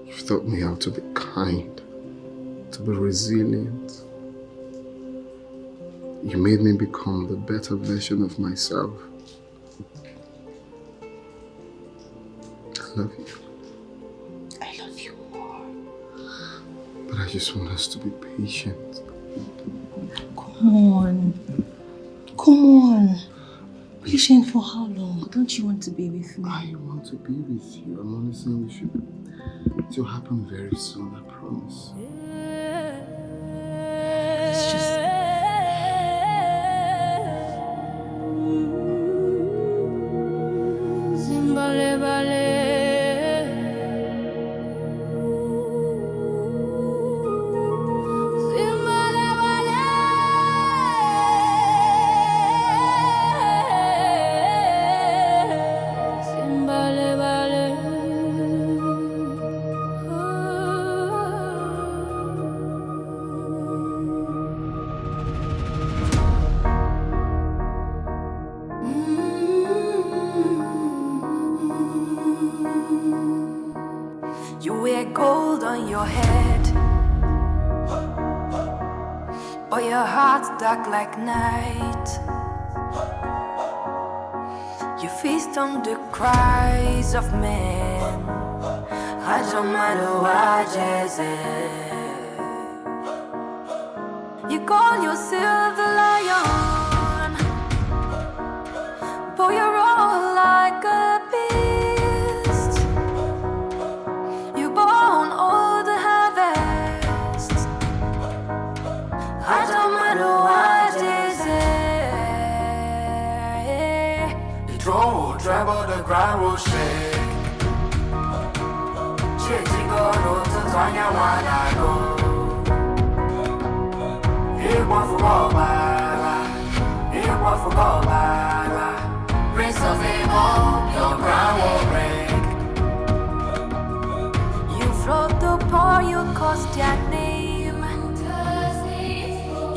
[SPEAKER 1] You've taught me how to be kind, to be resilient. You made me become the better version of myself. I love you.
[SPEAKER 5] I love you more.
[SPEAKER 1] But I just want us to be patient.
[SPEAKER 5] Come on. Come on. Patient for how long? Don't you want to be with me?
[SPEAKER 1] I want to be with you. I'm only saying it will happen very soon, I promise.
[SPEAKER 5] It's just...
[SPEAKER 11] You wear gold on your head, or your heart's dark like night. You feast on the cries of men. I don't matter what you call yourself the lion, but you're all like a beast. You born all the harvest. I don't matter what the throne will tremble, the ground will shake. Chichigo no Tanzania wanna go. It won't forget, it won't forget. Prince of evil, your crown will break. You float upon, you cause their name.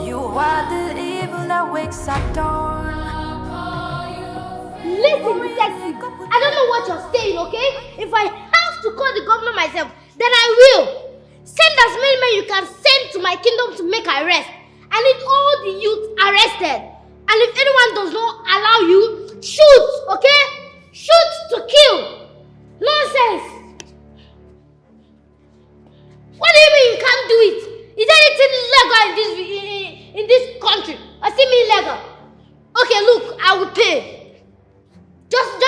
[SPEAKER 11] You are the evil that wakes at dawn.
[SPEAKER 8] Listen, detective, I don't know what you're saying, okay? If I have to call the governor myself, then I will. Send as many men you can send to my kingdom to make arrest. I need all the youth arrested. And if anyone does not allow you, shoot, okay? Shoot to kill. Nonsense. What do you mean you can't do it? Is anything legal in this country? I see me illegal. Okay, look, I will pay. Just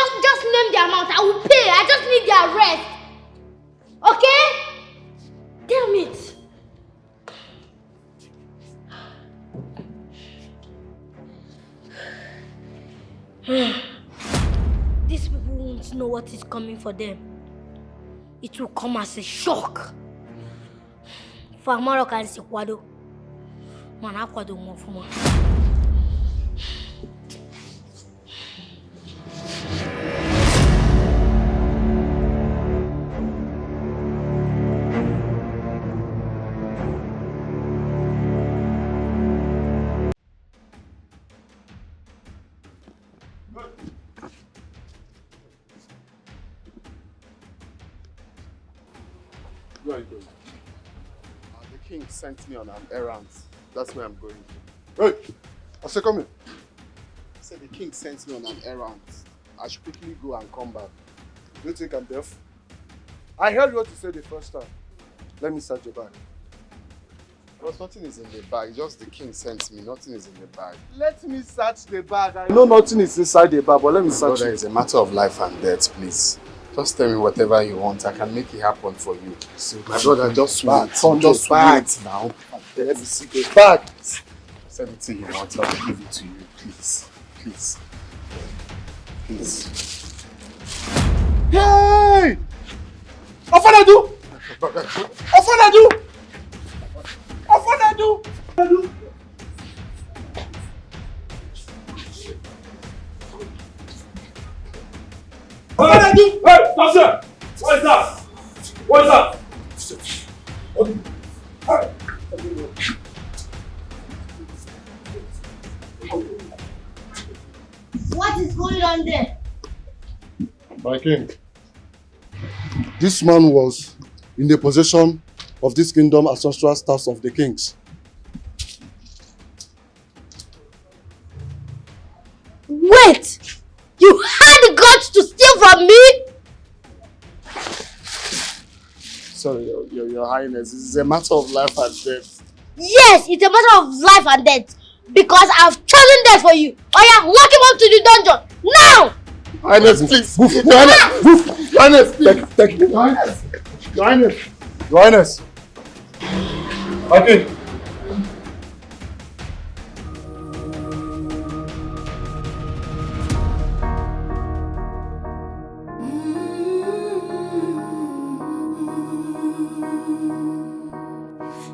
[SPEAKER 8] name the amount. I will pay. I just need the arrest. Okay? Damn it. These people won't know what is coming for them. It will come as a shock. For Amaro can see Kwado. Man, I Kwado more for me.
[SPEAKER 3] Where are you going? The king sent me on an errand. That's where I'm going.
[SPEAKER 1] Hey! I said, come here.
[SPEAKER 3] I said the king sent me on an errand. I should quickly go and come back.
[SPEAKER 1] Do you think I'm deaf? I heard what you said the first time. Let me search your bag.
[SPEAKER 3] But nothing is in the bag. Just the king sent me. Nothing is in the bag.
[SPEAKER 1] Let me search the bag. I know nothing is inside the bag, but let me search
[SPEAKER 3] Brother,
[SPEAKER 1] it.
[SPEAKER 3] it's a matter of life and death, please. Just tell me whatever you want. I can make it happen for you. My brother, just wait. Just wait now. Let me see the bag. Say anything you want, I'll give it to you. Please. Please. Please.
[SPEAKER 1] Hey! Ofanadu! Ofanadu! Ofanadu!
[SPEAKER 6] Hey, stop there! What is that? What is that?
[SPEAKER 8] What is going on there?
[SPEAKER 1] My king, this man was in the possession of this kingdom ancestral staffs of the kings.
[SPEAKER 8] Wait! You had the guts to steal from me?
[SPEAKER 3] Sorry, your highness. This is a matter of life and death.
[SPEAKER 8] Yes, it's a matter of life and death. Because I've chosen death for you. I am walking up to the dungeon. Now!
[SPEAKER 3] Highness, please.
[SPEAKER 1] Move. Your Highness! Move! Your Highness! Take Your Highness! Your Highness! Your Highness! My king!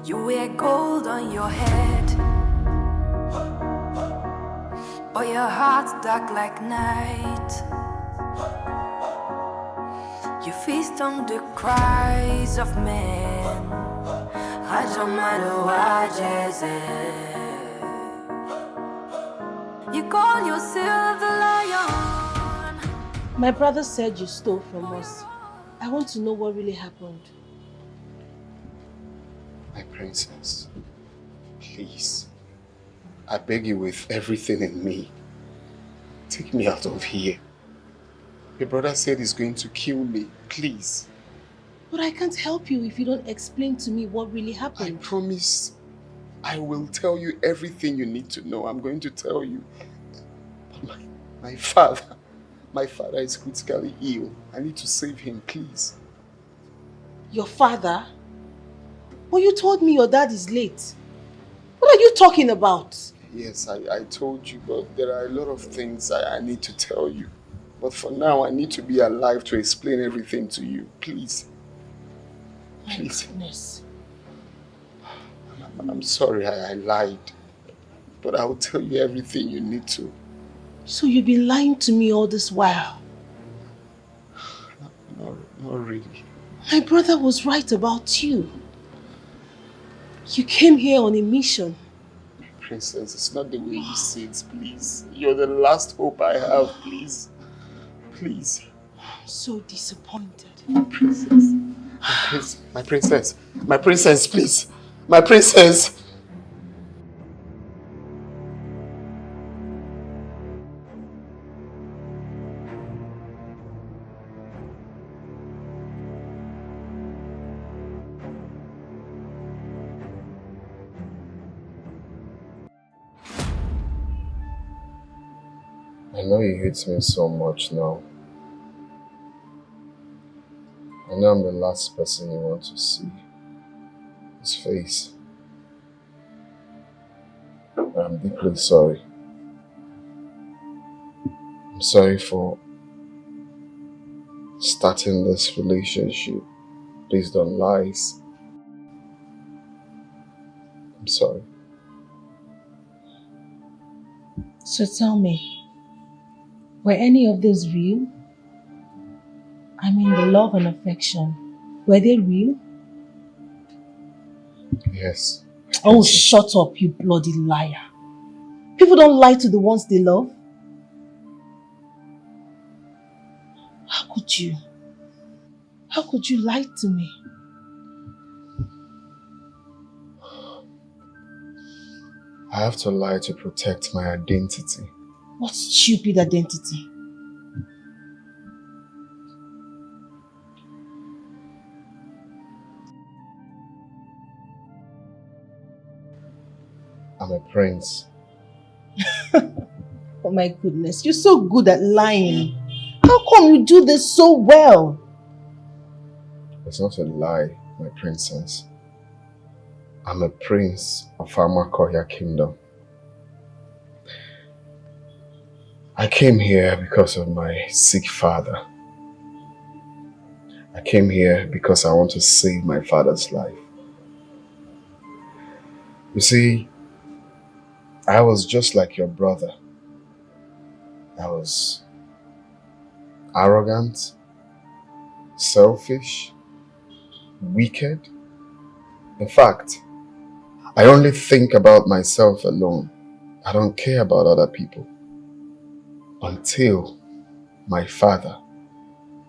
[SPEAKER 11] You wear gold on your head, or your heart's dark like night. You feast on the cries of men. I don't matter what you call yourself the lion.
[SPEAKER 10] My brother said you stole from us. I want to know what really happened.
[SPEAKER 3] My princess, please. I beg you with everything in me. Take me out of here. Your brother said he's going to kill me. Please.
[SPEAKER 10] But I can't help you if you don't explain to me what really
[SPEAKER 3] I
[SPEAKER 10] happened.
[SPEAKER 3] promise I will tell you everything you need to know. I'm going to tell you. But my father is critically ill. I need to save him, please.
[SPEAKER 10] Your father? But you told me your dad is late. What are you talking about?
[SPEAKER 3] Yes, I told you, but there are a lot of things I need to tell you. But for now, I need to be alive to explain everything to you. Please. Please.
[SPEAKER 10] My goodness.
[SPEAKER 3] I'm sorry I lied. But I will tell you everything you need to.
[SPEAKER 10] So you've been lying to me all this while?
[SPEAKER 3] Not really.
[SPEAKER 10] My brother was right about you. You came here on a mission.
[SPEAKER 3] Princess, it's not the way you see it, please. You're the last hope I have, please. Please.
[SPEAKER 10] I'm so disappointed.
[SPEAKER 3] Princess. My princess. My princess, please. My princess. I know he hates me so much now. I know I'm the last person you want to see. His face. But I'm deeply sorry. I'm sorry for starting this relationship based on lies. I'm sorry.
[SPEAKER 10] So tell me, were any of those real? I mean, the love and affection, were they real?
[SPEAKER 3] Yes.
[SPEAKER 10] Oh, shut up, you bloody liar. People don't lie to the ones they love.
[SPEAKER 4] How could you? How could you lie to me?
[SPEAKER 1] I have to lie to protect my identity.
[SPEAKER 4] What stupid identity?
[SPEAKER 1] I'm a prince.
[SPEAKER 4] Oh my goodness, you're so good at lying. How come you do this so well?
[SPEAKER 1] It's not a lie, my princess. I'm a prince of Amakohia Kingdom. I came here because of my sick father. I came here because I want to save my father's life. You see, I was just like your brother. I was arrogant, selfish, wicked. In fact, I only think about myself alone. I don't care about other people. Until my father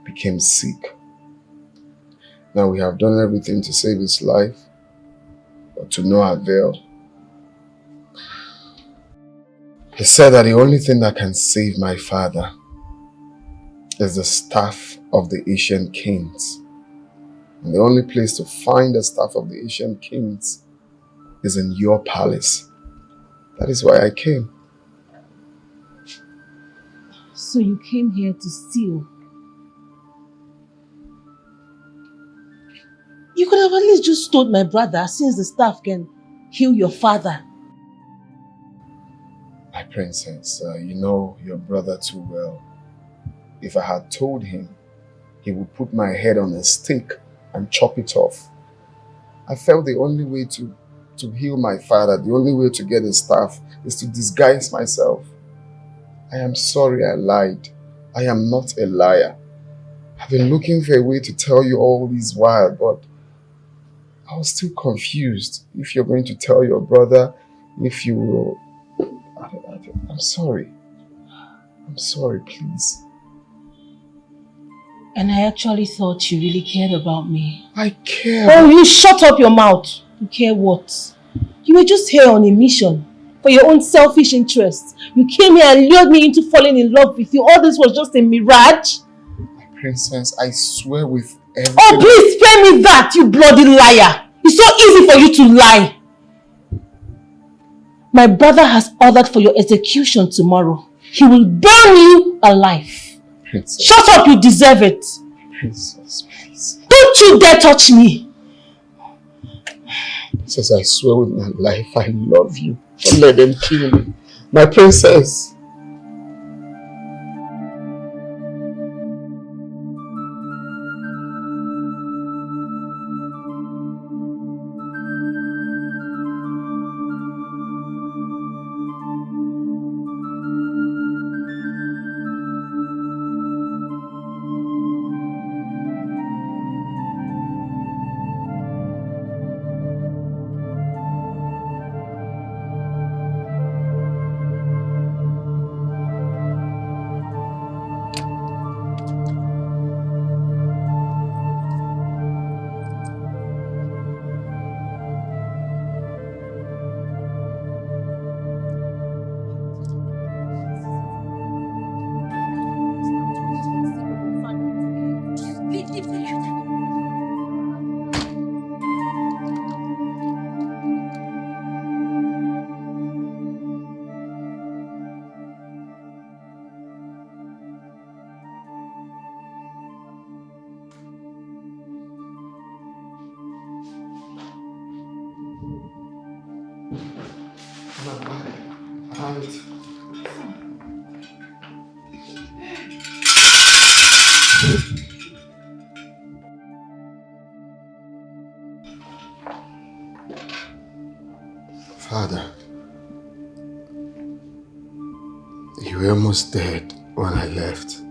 [SPEAKER 1] became sick. Now we have done everything to save his life, but to no avail. He said that the only thing that can save my father is the staff of the ancient kings. And the only place to find the staff of the ancient kings is in your palace. That is why I came.
[SPEAKER 4] So you came here to steal? You could have at least just told my brother, since the staff can heal your father.
[SPEAKER 1] My princess, you know your brother too well. If I had told him, he would put my head on a stick and chop it off. I felt the only way to heal my father, the only way to get his staff, is to disguise myself. I am sorry I lied. I am not a liar. I've been looking for a way to tell you all this while, but I was still confused. If you're going to tell your brother, if you will... I'm sorry. I'm sorry, please.
[SPEAKER 4] And I actually thought you really cared about me.
[SPEAKER 1] I care.
[SPEAKER 4] Oh, you shut up your mouth. You care what? You were just here on a mission for your own selfish interests. You came here and lured me into falling in love with you. All this was just a mirage.
[SPEAKER 1] My princess, I swear with everything...
[SPEAKER 4] Oh, please spare me that, you bloody liar. It's so easy for you to lie. My brother has ordered for your execution tomorrow. He will burn you alive.
[SPEAKER 1] Princess.
[SPEAKER 4] Shut up, you deserve it.
[SPEAKER 1] Princess, please.
[SPEAKER 4] Don't you dare touch me.
[SPEAKER 1] Princess, I swear with my life, I love you. Don't let them kill me. My princess. Father, you were almost dead when I left.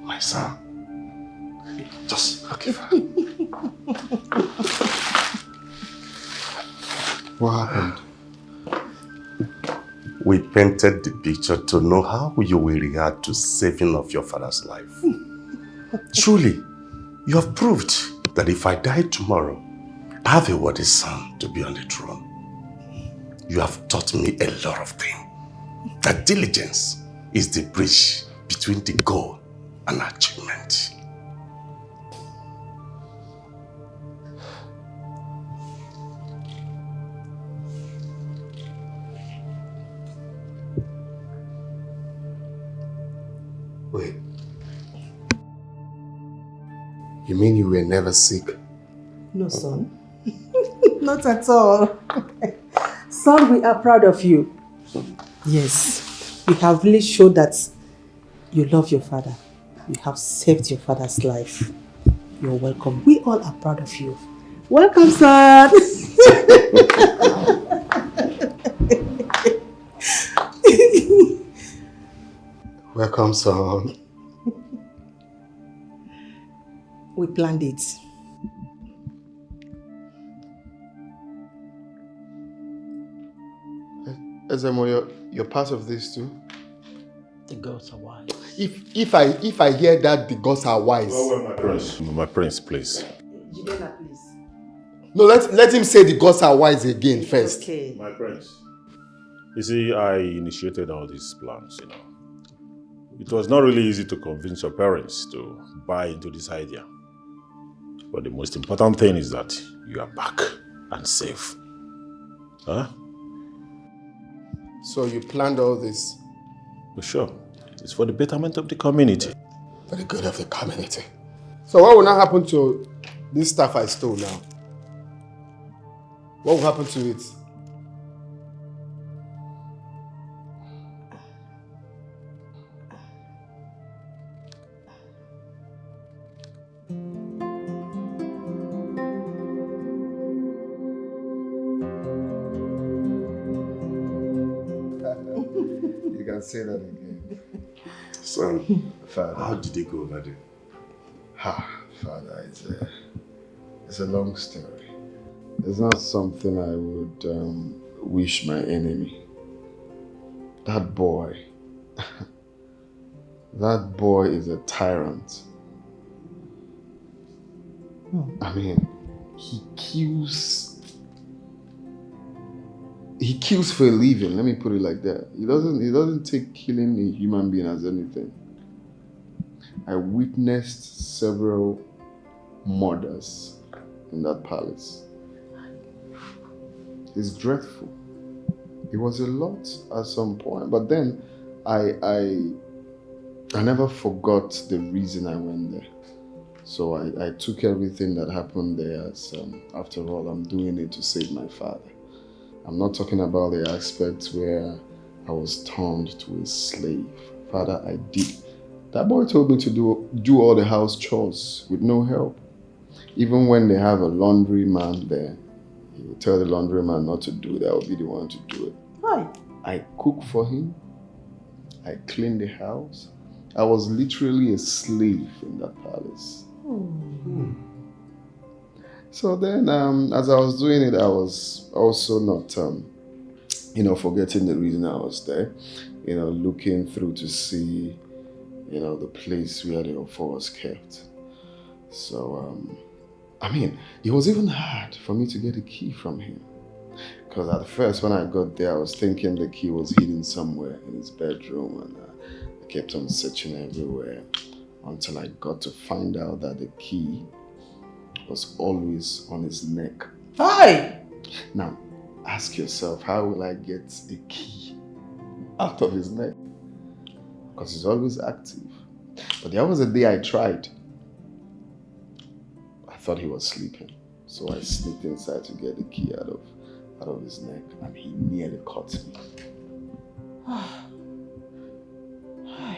[SPEAKER 1] My son. Just okay, Father. What happened?
[SPEAKER 2] We painted the picture to know how you will react to saving of your father's life. Truly, you have proved that if I die tomorrow, I have a worthy son to be on the throne. You have taught me a lot of things. That diligence is the bridge between the goal and achievement.
[SPEAKER 1] Wait. You mean you were never sick?
[SPEAKER 4] No, son. Not at all. Son, we are proud of you. Yes, you have really showed that you love your father. You have saved your father's life. You're welcome. We all are proud of you. Welcome, son.
[SPEAKER 1] Welcome, son.
[SPEAKER 4] We planned it.
[SPEAKER 1] Ezemo, you're part of this too?
[SPEAKER 9] The girls are wise.
[SPEAKER 1] If I hear that the gods are wise.
[SPEAKER 6] Well, my prince. My prince, please.
[SPEAKER 4] Jena, please.
[SPEAKER 1] No, let him say the gods are wise again first.
[SPEAKER 4] Okay.
[SPEAKER 6] My prince. You see, I initiated all these plans, you know. It was not really easy to convince your parents to buy into this idea. But the most important thing is that you are back and safe. Huh?
[SPEAKER 1] So you planned all this?
[SPEAKER 6] For sure. It's for the betterment of the community.
[SPEAKER 1] For the good of the community. So what will now happen to this stuff I stole now? What will happen to it? You can say that again.
[SPEAKER 2] Son,
[SPEAKER 1] Father.
[SPEAKER 2] How did it go over there?
[SPEAKER 1] Father, it's a long story. It's not something I would wish my enemy. That boy, that boy is a tyrant. I mean, he kills for a living, let me put it like that. He doesn't take killing a human being as anything. I witnessed several murders in that palace. It's dreadful. It was a lot at some point, but then I never forgot the reason I went there. So I took everything that happened there as, after all, I'm doing it to save my father. I'm not talking about the aspect where I was turned to a slave. Father, I did. That boy told me to do all the house chores with no help. Even when they have a laundry man there, he will tell the laundry man not to do it. I will be the one to do it.
[SPEAKER 4] Why?
[SPEAKER 1] I cook for him. I clean the house. I was literally a slave in that palace. So then, as I was doing it, I was also not, forgetting the reason I was there. Looking through to see, the place where the offer was kept. So, it was even hard for me to get a key from him. Because at first, when I got there, I was thinking the key was hidden somewhere in his bedroom, and I kept on searching everywhere until I got to find out that the key was always on his neck.
[SPEAKER 4] Hi!
[SPEAKER 1] Now, ask yourself, how will I get a key out of his neck? Because he's always active. But there was a day I tried. I thought he was sleeping. So I sneaked inside to get the key out of his neck, and he nearly caught me.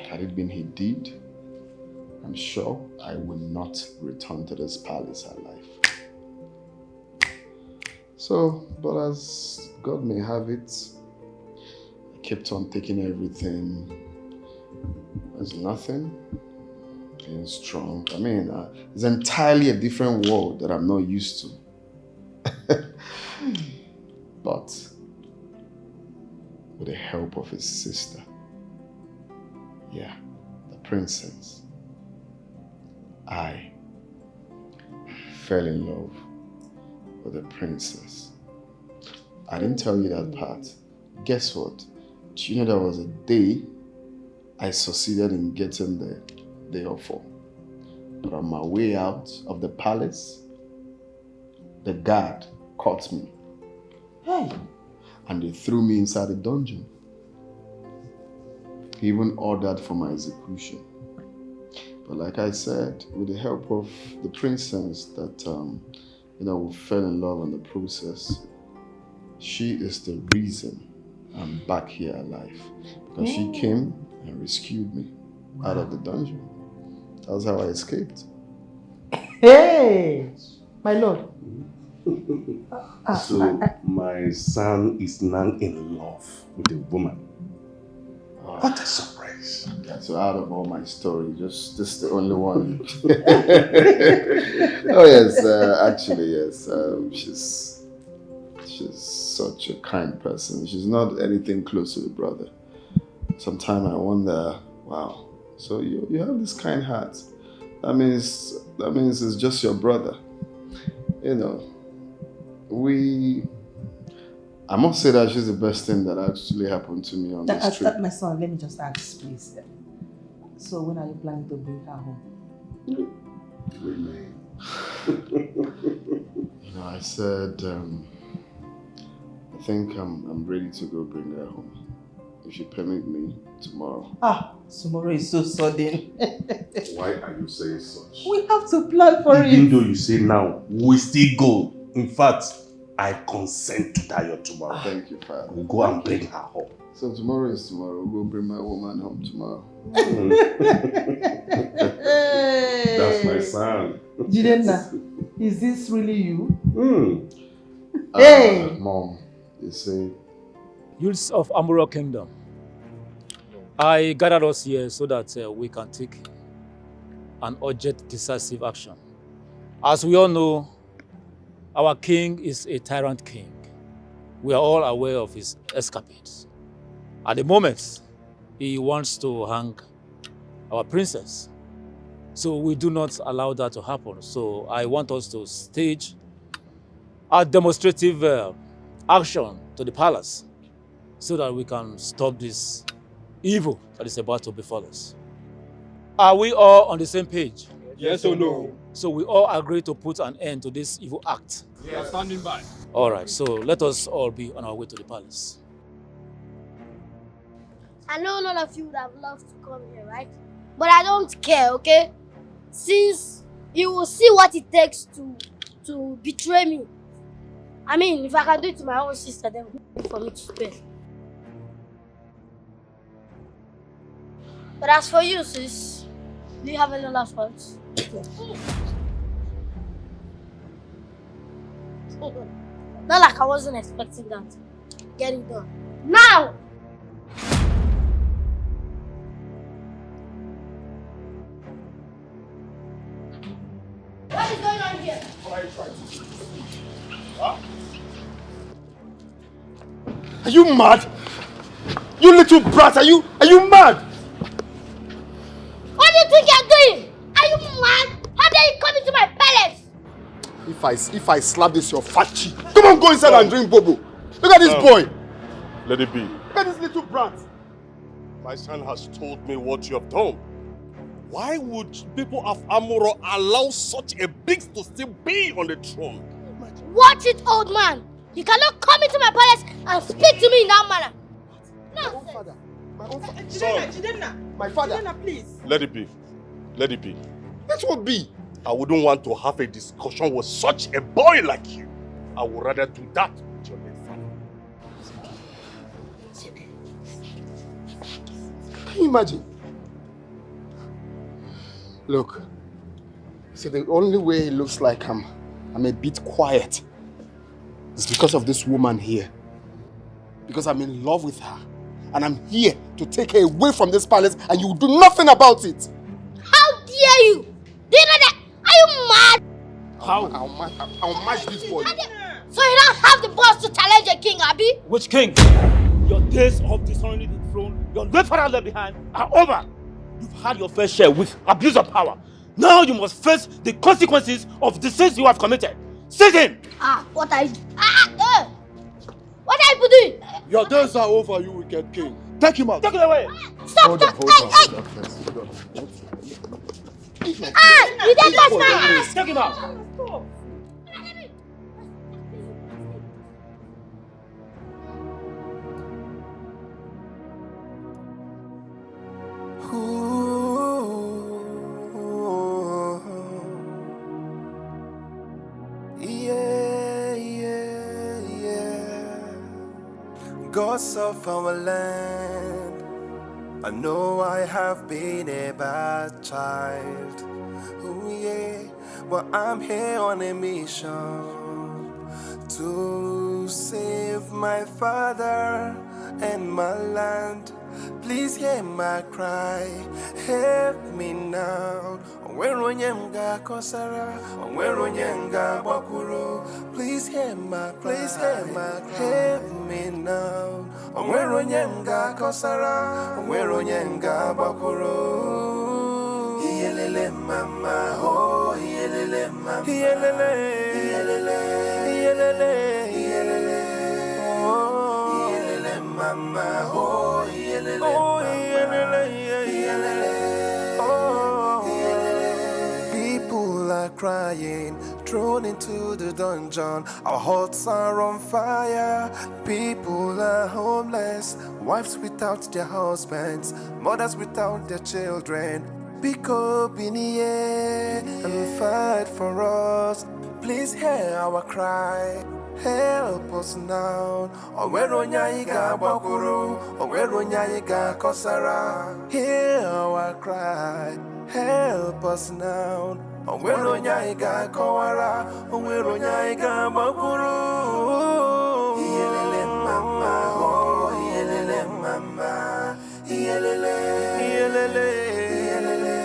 [SPEAKER 1] Had it been he did, I'm sure I would not return to this palace alive. So, but as God may have it, I kept on taking everything as nothing, being strong. It's entirely a different world that I'm not used to. But with the help of his sister. Yeah, the princess. I fell in love with the princess. I didn't tell you that part. Guess what? Do you know there was a day I succeeded in getting the offer? But on my way out of the palace, the guard caught me.
[SPEAKER 4] Hey!
[SPEAKER 1] And they threw me inside the dungeon. He even ordered for my execution. But like I said, with the help of the princess that, we fell in love in the process, she is the reason I'm back here alive. Because she came and rescued me out of the dungeon. That's how I escaped.
[SPEAKER 4] Hey! My lord.
[SPEAKER 2] So my son is now in love with a woman. What a surprise.
[SPEAKER 1] Yeah, so out of all my story, just this is the only one. Oh yes, actually yes. She's such a kind person. She's not anything close to the brother. Sometimes I wonder, wow, so you have this kind heart. That means it's just your brother. I must say that she's the best thing that actually happened to me on this trip.
[SPEAKER 4] My son, let me just ask, please. So when are you planning to bring her home?
[SPEAKER 1] I said, I think I'm ready to go bring her home. If you permit me, tomorrow.
[SPEAKER 4] Tomorrow is so sudden.
[SPEAKER 2] Why are you saying such?
[SPEAKER 4] We have to plan for it.
[SPEAKER 2] Even though you say now, we still go. In fact, I consent to die tomorrow.
[SPEAKER 1] Thank you, Father.
[SPEAKER 2] We'll go and bring her home.
[SPEAKER 1] So tomorrow is tomorrow. We'll go bring my woman home tomorrow.
[SPEAKER 2] That's my son.
[SPEAKER 4] Jena, is this really you?
[SPEAKER 1] Hey! Mom, you say?
[SPEAKER 12] Youths of Amuro Kingdom, I gathered us here so that we can take an urgent, decisive action. As we all know, our king is a tyrant king. We are all aware of his escapades. At the moment, he wants to hang our princess. So we do not allow that to happen. So I want us to stage a demonstrative action to the palace so that we can stop this evil that is about to befall us. Are we all on the same page?
[SPEAKER 15] Yes or no?
[SPEAKER 12] So we all agree to put an end to this evil act.
[SPEAKER 15] We are standing by.
[SPEAKER 12] All right, so let us all be on our way to the palace.
[SPEAKER 8] I know none of you would have loved to come here, right? But I don't care, okay? Since you will see what it takes to betray me. I mean, if I can do it to my own sister, then who for me to spare? But as for you, sis, do you have any last words? Not like I wasn't expecting that. Get it done. Now! What is going on here?
[SPEAKER 7] Are you mad? You little brat, are you mad?
[SPEAKER 8] What do you think you're doing? Are you mad? How dare you come into my palace?
[SPEAKER 7] If I slap this your fat cheek, come on, go inside and drink bobo. Look at this boy.
[SPEAKER 2] Let it be.
[SPEAKER 7] Look at this little brat.
[SPEAKER 2] My son has told me what you have done. Why would people of Amuro allow such a beast to still be on the throne?
[SPEAKER 8] Watch it, old man. You cannot come into my palace and speak to me in that manner. No.
[SPEAKER 7] My own father.
[SPEAKER 10] Jena,
[SPEAKER 7] my father.
[SPEAKER 10] Jena, please.
[SPEAKER 2] Let it be. Let it be.
[SPEAKER 7] That will be.
[SPEAKER 2] I wouldn't want to have a discussion with such a boy like you. I would rather do that with your late father.
[SPEAKER 7] It's okay. Can you imagine? Look, see, the only way it looks like I'm a bit quiet is because of this woman here. Because I'm in love with her. And I'm here to take her away from this palace and you will do nothing about it.
[SPEAKER 8] How dare you? Do you know that? Are you mad?
[SPEAKER 7] How? I'll match this boy.
[SPEAKER 8] So you don't have the balls to challenge a king, Abi?
[SPEAKER 12] Which king? Your days of dishonoring the throne, your great father left behind, are over. You've had your fair share with abuse of power. Now you must face the consequences of the sins you have committed. Seize him!
[SPEAKER 8] What are you? What are you doing?
[SPEAKER 15] Your days are over, you wicked king. Take him out.
[SPEAKER 12] Take it away.
[SPEAKER 8] Stop!
[SPEAKER 1] Hold on first.
[SPEAKER 8] You don't touch my ass!
[SPEAKER 12] Take him out.
[SPEAKER 8] Stop.
[SPEAKER 16] Gods of our land, I know I have been a bad child. Oh yeah, but I'm here on a mission to save my father and my land. Please hear my cry, help me now. Onweronyemga kosara, onweronyemga bakuro. Please hear my cry, help me now. Onweronyemga kosara, onweronyemga bakuro. Iyelele mama, oh iyelele mama, iyelele, iyelele, iyelele, iyelele, oh iyelele mama, oh iyelele, oh iyelele, iyelele, oh iyelele. People are crying, thrown into the dungeon. Our hearts are on fire. People are homeless, wives without their husbands, mothers without their children. Pick up in the air and fight for us. Please hear our cry. Help us now. Onweronyaiga bakuru, onweronyaiga kosara. Hear our cry. Help us now. Onweronyaiga kowara, onweronyaiga bakuru. Iyelele mama, oh iyelele mama, iyelele, iyelele, iyelele,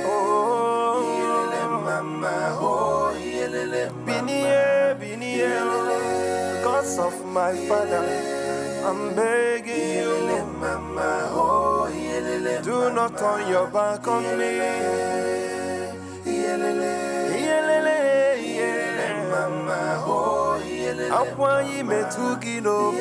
[SPEAKER 16] oh iyelele mama, oh iyelele mama. Binie, gods of my father, I'm begging you, mama, oh do not turn your back on me. Mama, oh, akwa yi metugi no